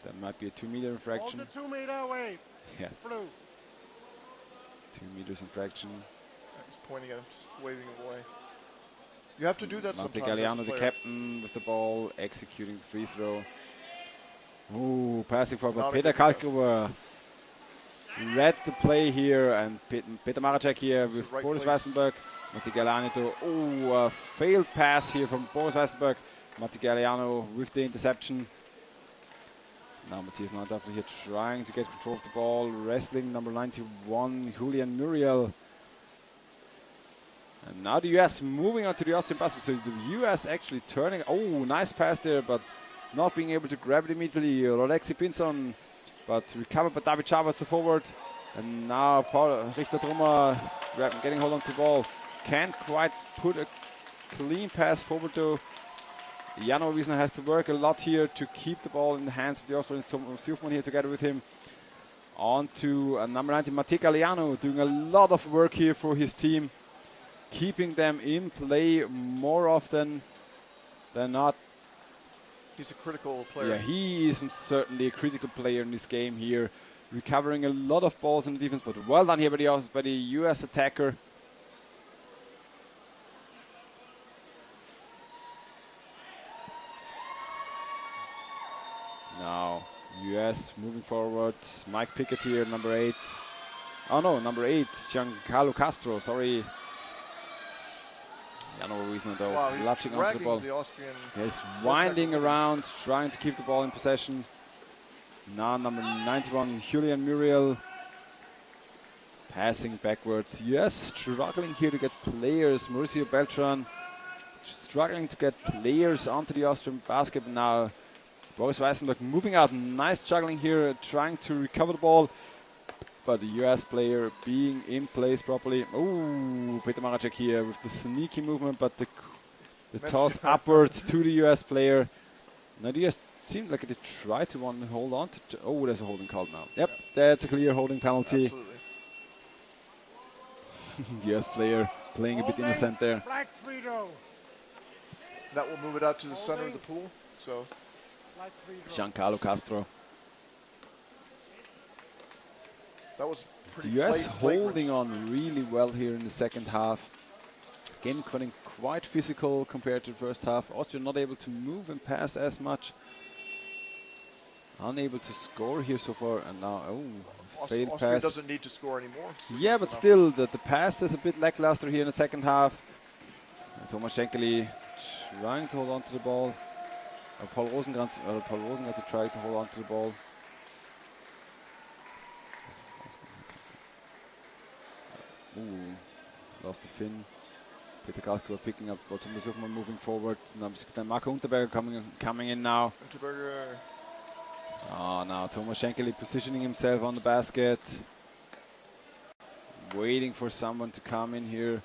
That might be a 2-meter infraction. Hold the 2 meter away. Yeah. Blue. 2 meters infraction. He's pointing at him, just waving him away. You have to do that Monte sometimes. Galliano, the captain, with the ball, executing the free throw. Ooh, passing for Peter Kalkova. Read the play here, and Peter Maracek here with Boris Weissenberg. Monte Galliano, a failed pass here from Boris Weissenberg. Monte Galliano with the interception. Now Matthias Neuendorfer here trying to get control of the ball, wrestling number 91, Julian Muriel. And now the US moving on to the Austrian basket. So the US actually turning. Oh, nice pass there, but not being able to grab it immediately. Rolexi Pinson, but recovered by David Schabert's the forward. And now Paul Richter-Trummer getting hold on to the ball. Can't quite put a clean pass forward though. Jano Wiesner has to work a lot here to keep the ball in the hands of the Austrians. Thomas Sufman here together with him. On to number 19, Matteo Galliano, doing a lot of work here for his team. Keeping them in play more often than not. He's a critical player. Yeah, he is certainly a critical player in this game here. Recovering a lot of balls in the defense, but well done here by the US attacker. Now, US moving forward. Mike Pickett here, number 8. Oh no, number 8, Giancarlo Castro, sorry. Yeah, no reason though. Wow, he's Latching onto the ball. dragging the Austrian. He's winding around, trying to keep the ball in possession. Now number 91, Julian Muriel. Passing backwards. US struggling here to get players. Mauricio Beltran struggling to get players onto the Austrian basket. Now Boris Weisenberg moving out. Nice juggling here, trying to recover the ball. But the US player being in place properly. Oh, Peter Maracek here with the sneaky movement, but the toss upwards to the US player. Now the US seemed like they tried to hold on to. Oh, there's a holding called now. Yep, that's a clear holding penalty. Absolutely. The US player playing a bit innocent there. Black free throw. That will move it out to the center of the pool. So Black free throw. Giancarlo Castro. that was pretty The US flagrant. holding on really well here in the second half. Game getting quite physical compared to the first half. Austria not able to move and pass as much. Unable to score here so far, and now failed Austria pass. doesn't need to score anymore. Yeah, but still the pass is a bit lackluster here in the second half. Thomas Schenkeli trying to hold on to the ball. Paul Rosenkrantz trying to hold on to the ball. Ooh, lost the fin. Peter Kalkova picking up, but Thomas Suchmann moving forward. Number 16, Marco Unterberger coming in now. Unterberger. Oh, now Thomas Schenkeli positioning himself on the basket. Waiting for someone to come in here.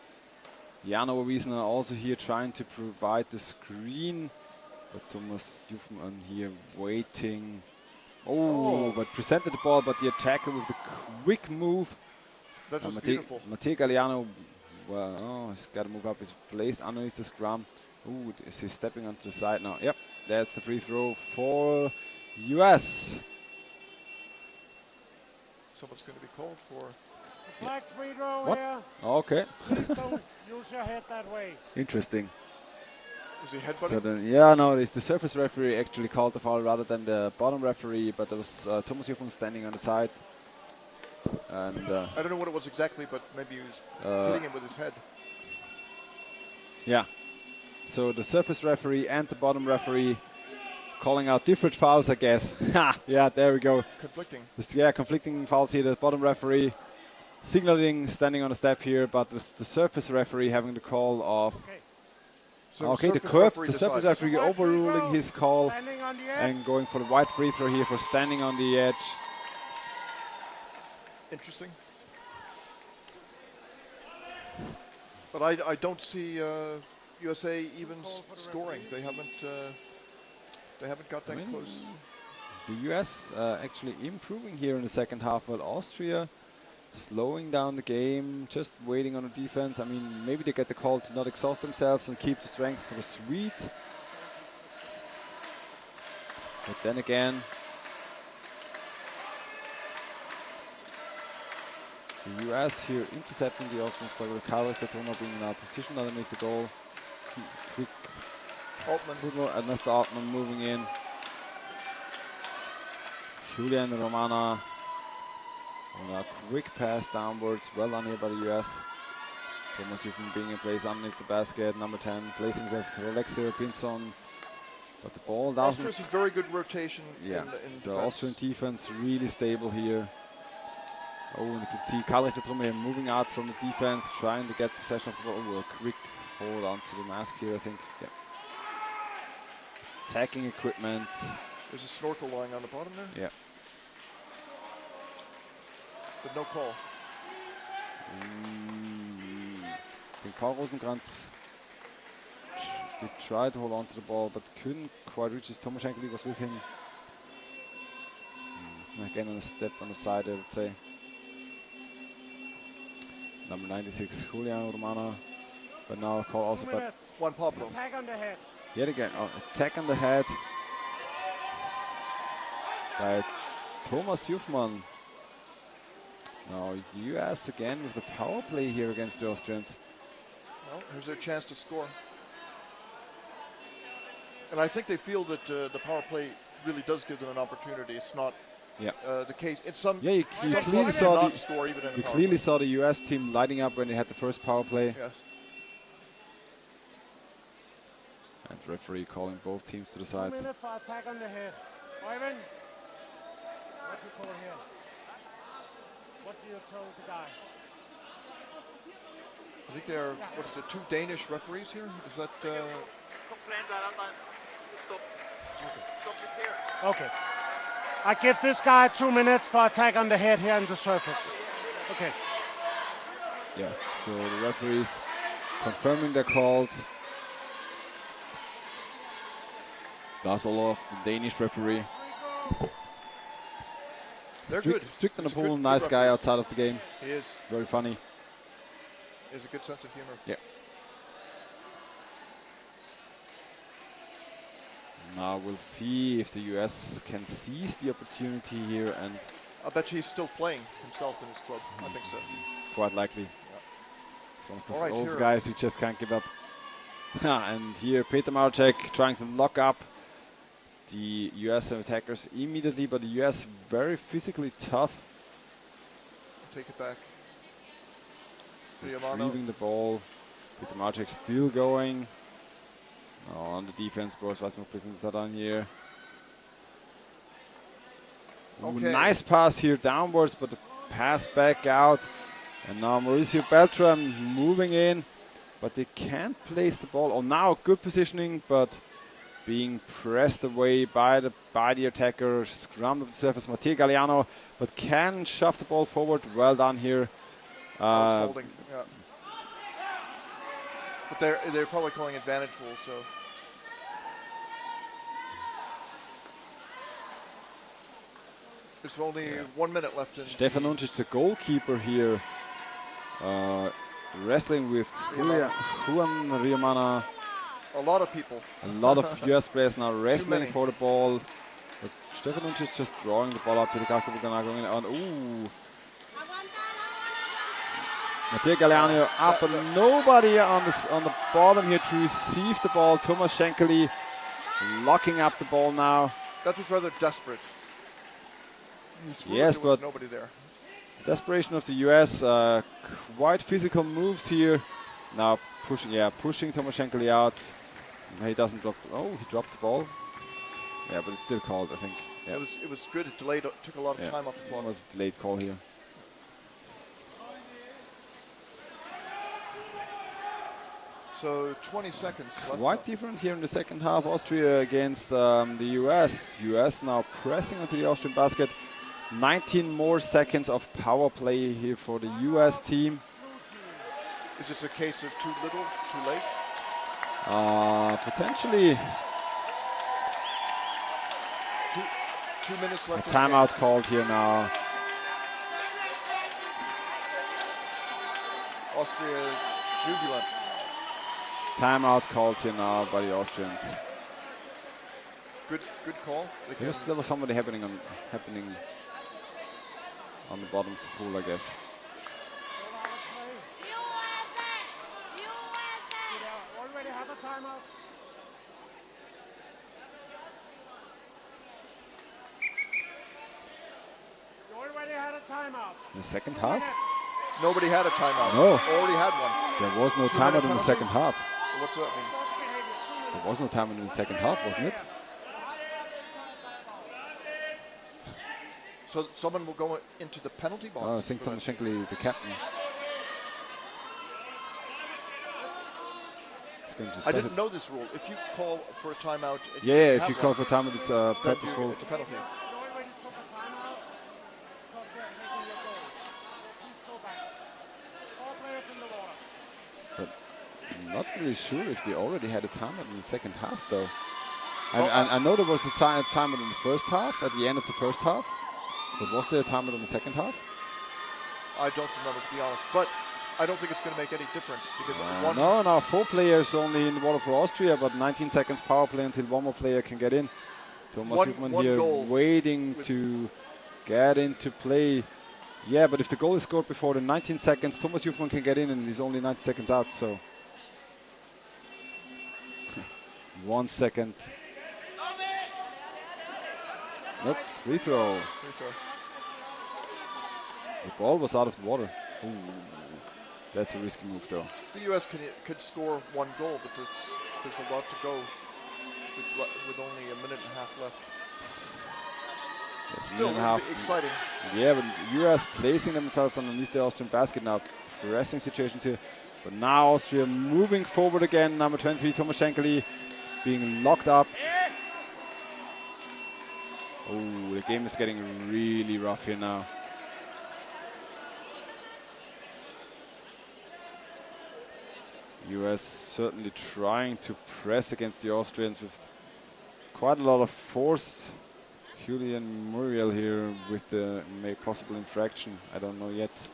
Jano Wiesner also here trying to provide the screen. But Thomas Jufmann here waiting. Oh, but presented the ball, but the attacker with the quick move. That was beautiful. Matteo Galliano, well, he's got to move up his place underneath the scrum. Ooh, is he stepping onto the side now? Yep, that's the free throw for US. Someone's going to be called for. Black free throw What? here. Okay. Please don't use your head that way. Interesting. Was he headbutting? So then, yeah, no, it's the surface referee actually called the foul rather than the bottom referee, but there was Thomas Jufmann standing on the side. And I don't know what it was exactly, but maybe he was hitting him with his head. yeah. So the surface referee and the bottom referee calling out different fouls, I guess. Ha! Yeah, there we go. Conflicting. Yeah, conflicting fouls here. The bottom referee signaling, standing on a step here, but the surface referee having the call of. Okay. So Okay, the surface referee overruling his call Standing on the edge. and going for the white free throw here for standing on the edge. Interesting. But I don't see USA even scoring. They haven't got that close. The US actually improving here in the second half, while Austria slowing down the game, just waiting on the defense. I mean, maybe they get the call to not exhaust themselves and keep the strength for the Swedes. But then again, the US here intercepting the Austrians by the Carlos Tetoma being now positioned underneath the goal. Quick Altman. football, Ernesto Altman moving in. Julian Romana. And a quick pass downwards, well done here by the US. Thomas Jufmann being in place underneath the basket. Number 10 placing himself for Alexio Pinson. But the ball doesn't. Austria's a very good rotation Yeah, in the defense. Austrian defense really stable here. Oh, and you can see Karl here moving out from the defense, trying to get possession of the ball. Oh, a quick hold onto the mask here, I think. Yeah. Attacking equipment. There's a snorkel lying on the bottom there. Yeah. But no call. I think Paul Rosenkrantz did try to hold on to the ball, but couldn't quite reach his. Thomas Schenkeli was with him. Again, on a step on the side, I would say. Number 96, Julian Romana. But now a call also, 2 but minutes. Juan Pablo. Attack on the head. yet again, attack on the head by Thomas Jufmann. Now the US again with the power play here against the Austrians. Well, here's their chance to score. And I think they feel that the power play really does give them an opportunity. It's not Yeah. the case. In some Yeah, you some clearly clubs saw cannot the score even in a you power clearly play. saw the U.S. team lighting up when they had the first power play. Yes. And referee calling both teams to the 2 sides. minutes for attack on the head. Ivan, what do you call here? What do you tell the guy? I think there are, what is it, 2 Danish referees here? Is that... Okay. I give this guy 2 minutes for attack on the head here on the surface. Okay. Yeah, so the referees confirming their calls. Basilov, the Danish referee. They're good. Strict on the He's a pool, good nice guy referee. outside of the game. He is. Very funny. He has a good sense of humor. Yeah. Now we'll see if the US can seize the opportunity here, and I bet you he's still playing himself in his club. I think so. quite likely. It's one of those All right, old here. guys who just can't give up. And here Peter Marcek trying to lock up the US attackers immediately, but the US very physically tough. Take it back. Riamano. Retrieving the ball. Peter Marcek still going. On the defense, Boris Weissenberg places that on here. Ooh, Okay. nice pass here downwards, but the pass back out. And now Mauricio Beltram moving in, but they can't place the ball. Oh, now good positioning, but being pressed away by the attacker. Scrammed up the surface, Matteo Galliano, but can shove the ball forward. Well done here. Holding. Yeah. But they're probably calling advantage rules, so. There's only 1 minute left in. Stefan Uncic, the goalkeeper here, wrestling with Juan Riamana. A lot of people. A lot of US players now wrestling many. for the ball. But Stefan Uncic just drawing the ball up to the goalkeeper going on. Ooh. Matteo Galliano up, but nobody on the bottom here to receive the ball. Thomas Schenkeli locking up the ball now. That was rather desperate. Yes, there was but nobody there. desperation of the US, quite physical moves here. Now pushing Thomas Schenkeli out. He doesn't drop. Oh, he dropped the ball. Yeah, but it's still called, I think. Yeah. It was good. It delayed. Took a lot of time off the clock. It was a delayed call here. So 20 seconds left. Quite different here in the second half. Austria against the US. US now pressing onto the Austrian basket. 19 more seconds of power play here for the US team. Is this a case of too little, too late? Potentially 2 minutes a left. timeout called here now. Austria jubilant. Timeout called here now by the Austrians. Good call. Yes, there was somebody happening on the bottom of the pool, I guess. Already have a timeout. You already had a timeout. In the second 2 half? minutes. Nobody had a timeout. No. Already had one. There was no 2 minute timeout in the penalty? second half. What's that mean? Sports behavior, 2 minutes. There was no timeout in the second half, wasn't it? So someone will go into the penalty box. Oh, I think for Thomas that. Schenkeli, the captain. He's going to I discuss didn't it. know this rule. If you call for a timeout, and Yeah, you if have you call one, for timeout, it's then purposeful. it's a penalty. You already took a timeout because they're taking your goal. Please go back. 4 players in the water. But I'm not really sure if they already had a timeout in the second half, though. Well, I know there was a timeout in the first half, at the end of the first half. But was there a timeout in the second half? I don't remember, to be honest. But I don't think it's going to make any difference because one. No, 4 players only in the water for Austria, but 19 seconds power play until one more player can get in. Thomas Hübmann one here goal waiting to get into play. Yeah, but if the goal is scored before the 19 seconds, Thomas Hübmann can get in and he's only 90 seconds out, so. 1 second. Nope, free throw. Free throw. The ball was out of the water. Ooh, that's a risky move though. The U.S. could score one goal, but there's a lot to go with only a minute and a half left. Yes, Still really exciting. Yeah, but U.S. placing themselves underneath the Austrian basket now, pressing situations here. But now Austria moving forward again. Number 23, Thomas Shankly, being locked up. Oh, the game is getting really rough here now. US certainly trying to press against the Austrians with quite a lot of force. Julian Muriel here with the possible infraction. I don't know yet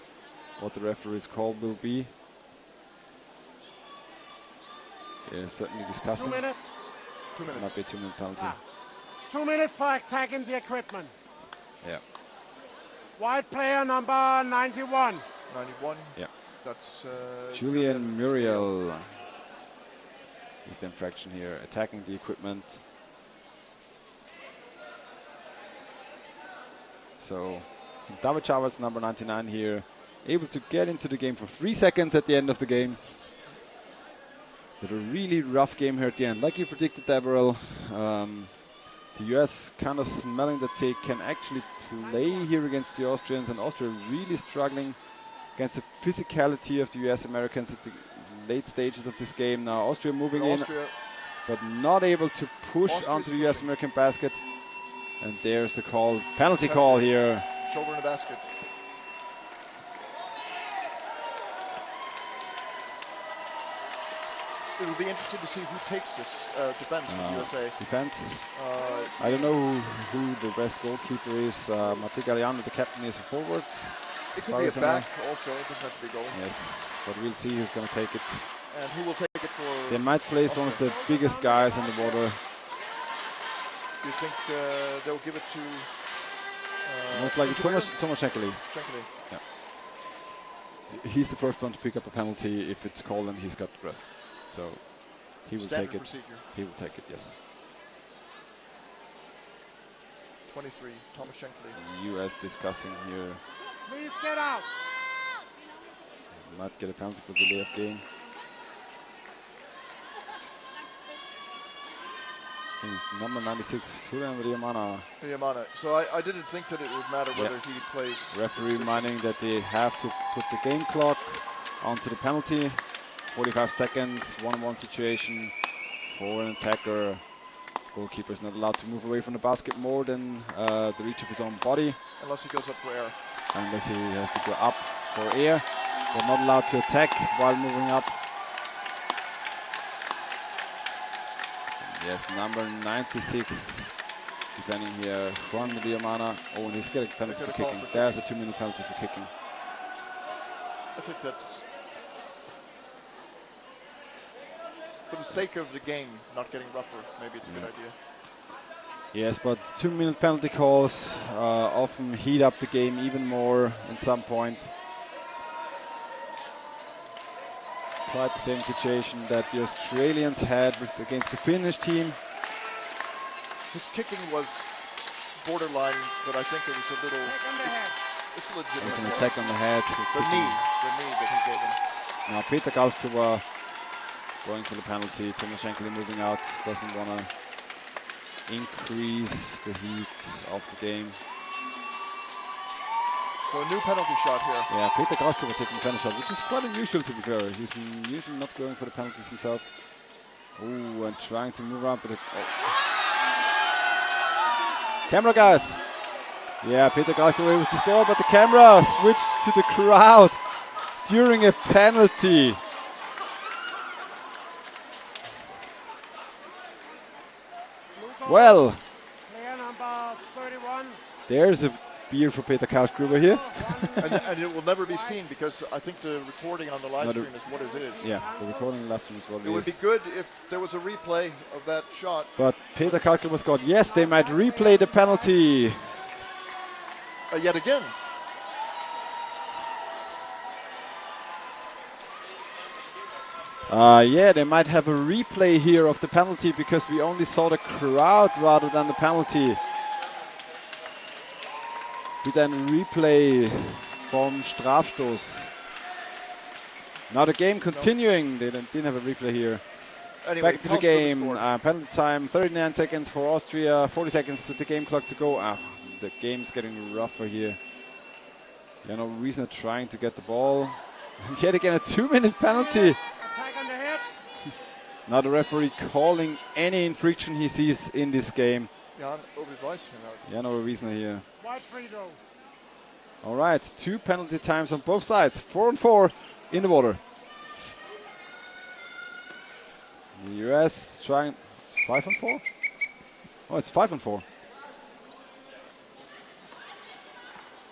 what the referee's call will be. Yeah, certainly discussing. 2 minutes. 2 minutes. Might be a 2-minute penalty. 2 minutes for attacking the equipment. Yeah. White player number 91. 91. Yeah. That's Julian Muriel with the infraction here, attacking the equipment. So David Chavez, number 99 here, able to get into the game for 3 seconds at the end of the game. But a really rough game here at the end. Like you predicted, Deborah, the US kind of smelling that they can actually play here against the Austrians, and Austria really struggling against the physicality of the US Americans at the late stages of this game. Now Austria moving in, but not able to push onto the US American basket. And there's the call, penalty call here. Shoulder in the basket. It will be interesting to see who takes this defense for the USA. Defense. I don't know who the best goalkeeper is. Matti Galliano, the captain, is a forward. It could be a back also. It doesn't have to be goal. Yes, but we'll see who's going to take it. And who will take it for? They might place one of the biggest guys in the water. Do you think they'll give it to? Most likely Thomas Shankly. Shankly. Yeah. He's the first one to pick up a penalty if it's called and he's got the breath. So he will take it. Procedure. He will take it, yes. 23, Thomas Shankly. US discussing here. Please get out. Might get a penalty for delay of game. Number 96, Julian Riamana. So I didn't think that it would matter whether he plays. Referee reminding that they have to put the game clock onto the penalty. 45 seconds, 1-on-1 situation for an attacker. Goalkeeper is not allowed to move away from the basket more than the reach of his own body. Unless he goes up for air. Unless he has to go up for air. They're not allowed to attack while moving up. Yes, number 96 defending here, Juan Diamana. Oh, and he's getting a penalty for kicking. There's a 2-minute penalty for kicking. I think that's for the sake of the game, not getting rougher. Maybe it's a good idea. Yes, but 2-minute penalty calls often heat up the game even more at some point. Quite the same situation that the Australians had against the Finnish team. His kicking was borderline, but I think it was a little. It's legitimate. It's an attack on the head. The knee that he gave him. Now Peter Galskova going for the penalty. Thomas Shankly moving out. Doesn't want to increase the heat of the game. So a new penalty shot here. Yeah, Peter Galskova taking the penalty shot, which is quite unusual to be fair. He's usually not going for the penalties himself. Oh, and trying to move around, but camera guys. Yeah, Peter Galskova with the score, but the camera switched to the crowd during a penalty. Well, Player number 31. there's a beer for Peter Karlsgruber here. and it will never be seen because I think the recording on the live stream is what it is. Yeah, the recording live stream is what it is. It would be good if there was a replay of that shot. But Peter Karlsgruber scored. Yes, they might replay the penalty. Yet again. Yeah, they might have a replay here of the penalty because we only saw the crowd rather than the penalty. Wieder ein Replay vom Strafstoß. Now the game continuing. They didn't have a replay here. Anyway, Back to the Karlsruhe game. scored. Penalty time, 39 seconds for Austria, 40 seconds to the game clock to go. The game's getting rougher here. Jano Wiesner trying to get the ball. And yet again a 2-minute penalty. Attack on the head. Now the referee calling any infraction he sees in this game. Jan Obi Weiss came out. Jano Wiesner here. Wide free throw. All right, 2 penalty times on both sides. 4 and 4 in the water. The US trying 5 and 4? Oh, it's 5 and 4.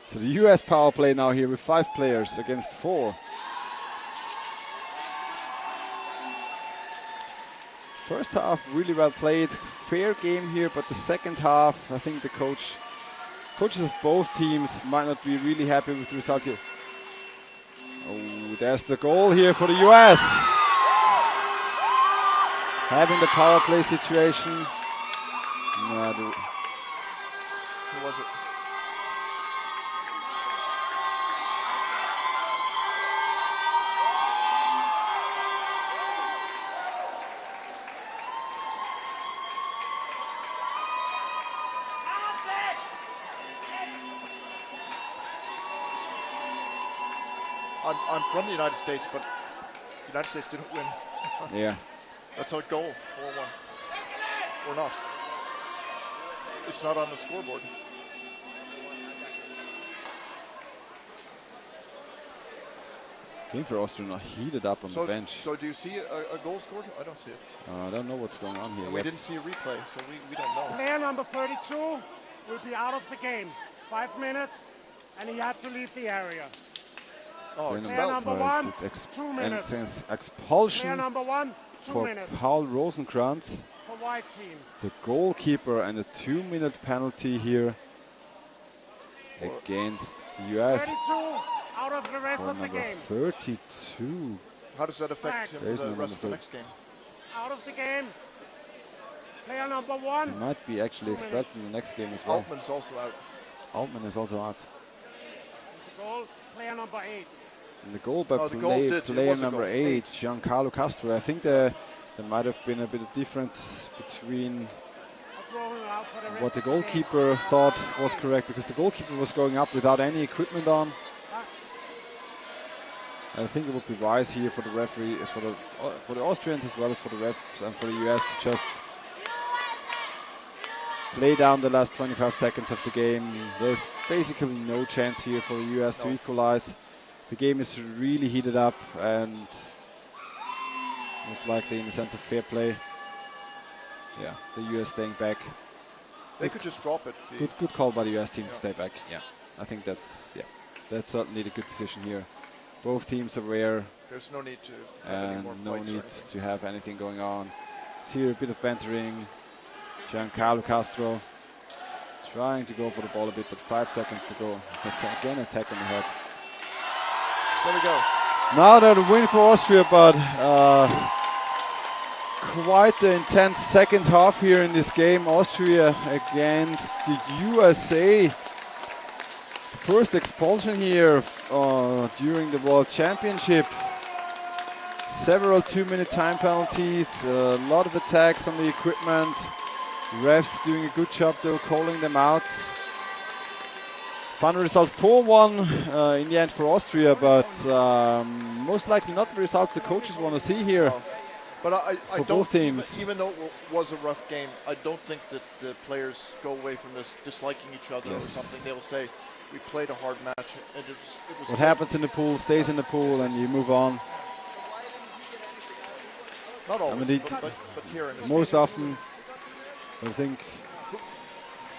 So the US power play now here with 5 players against 4. First half really well played, fair game here, but the second half, I think the coaches of both teams might not be really happy with the result here. Oh, there's the goal here for the US. Having the power play situation. No, Who was it? I'm from the United States, but the United States didn't win. yeah. That's our goal, 4-1. Or not. It's not on the scoreboard. Game for Austria now heated up on the bench. So do you see a goal scored? I don't see it. I don't know what's going on here And yet. we didn't see a replay, so we don't know. Player number 32 will be out of the game. 5 minutes, and he have to leave the area. Oh, Player Player number expelled. one, It's 2 minutes. it's Player expulsion number 1, 2 for minutes. Paul Rosenkrantz, For white team. the goalkeeper, and a 2-minute penalty here against the US. 32 out of the rest For of the number game. 32. How does that affect him There's the no rest of the number next game? Out of the game. Player number He 1. might be actually 2 expelled minutes. in the next game as well. Altman's also out. Altman is also out. It's a goal. Player number 8. And the goal by Oh, the goal it player was a number goal. 8, Giancarlo Castro. I think there might have been a bit of difference between Throwing out for the rest what the of game. goalkeeper thought was correct, because the goalkeeper was going up without any equipment on. I think it would be wise here for the referee, for the Austrians as well as for the refs and for the US to just lay down the last 25 seconds of the game. There's basically no chance here for the US to equalize. The game is really heated up and most likely in the sense of fair play. Yeah, the US staying back. They could just drop it. Good call by the US team to Yeah. stay back. Yeah, I think that's certainly the good decision here. Both teams aware There's no need to have any more and no fights or need anything. to have anything going on. See here a bit of bantering. Giancarlo Castro trying to go for the ball a bit, but 5 seconds to go. Again, attack on the head. There we go. Now that a win for Austria, but quite the intense second half here in this game. Austria against the USA. First expulsion here during the World Championship. Several 2-minute time penalties, a lot of attacks on the equipment. Refs doing a good job though, calling them out. Final result 4-1 in the end for Austria, but most likely not the results the coaches want to see here. But I For don't, both teams. even though it was a rough game, I don't think that the players go away from this disliking each other or Yes. something. They'll say, we played a hard match. And it was What happens in the pool stays in the pool and you move on. Not always, I mean, but here in this Most game. often, I think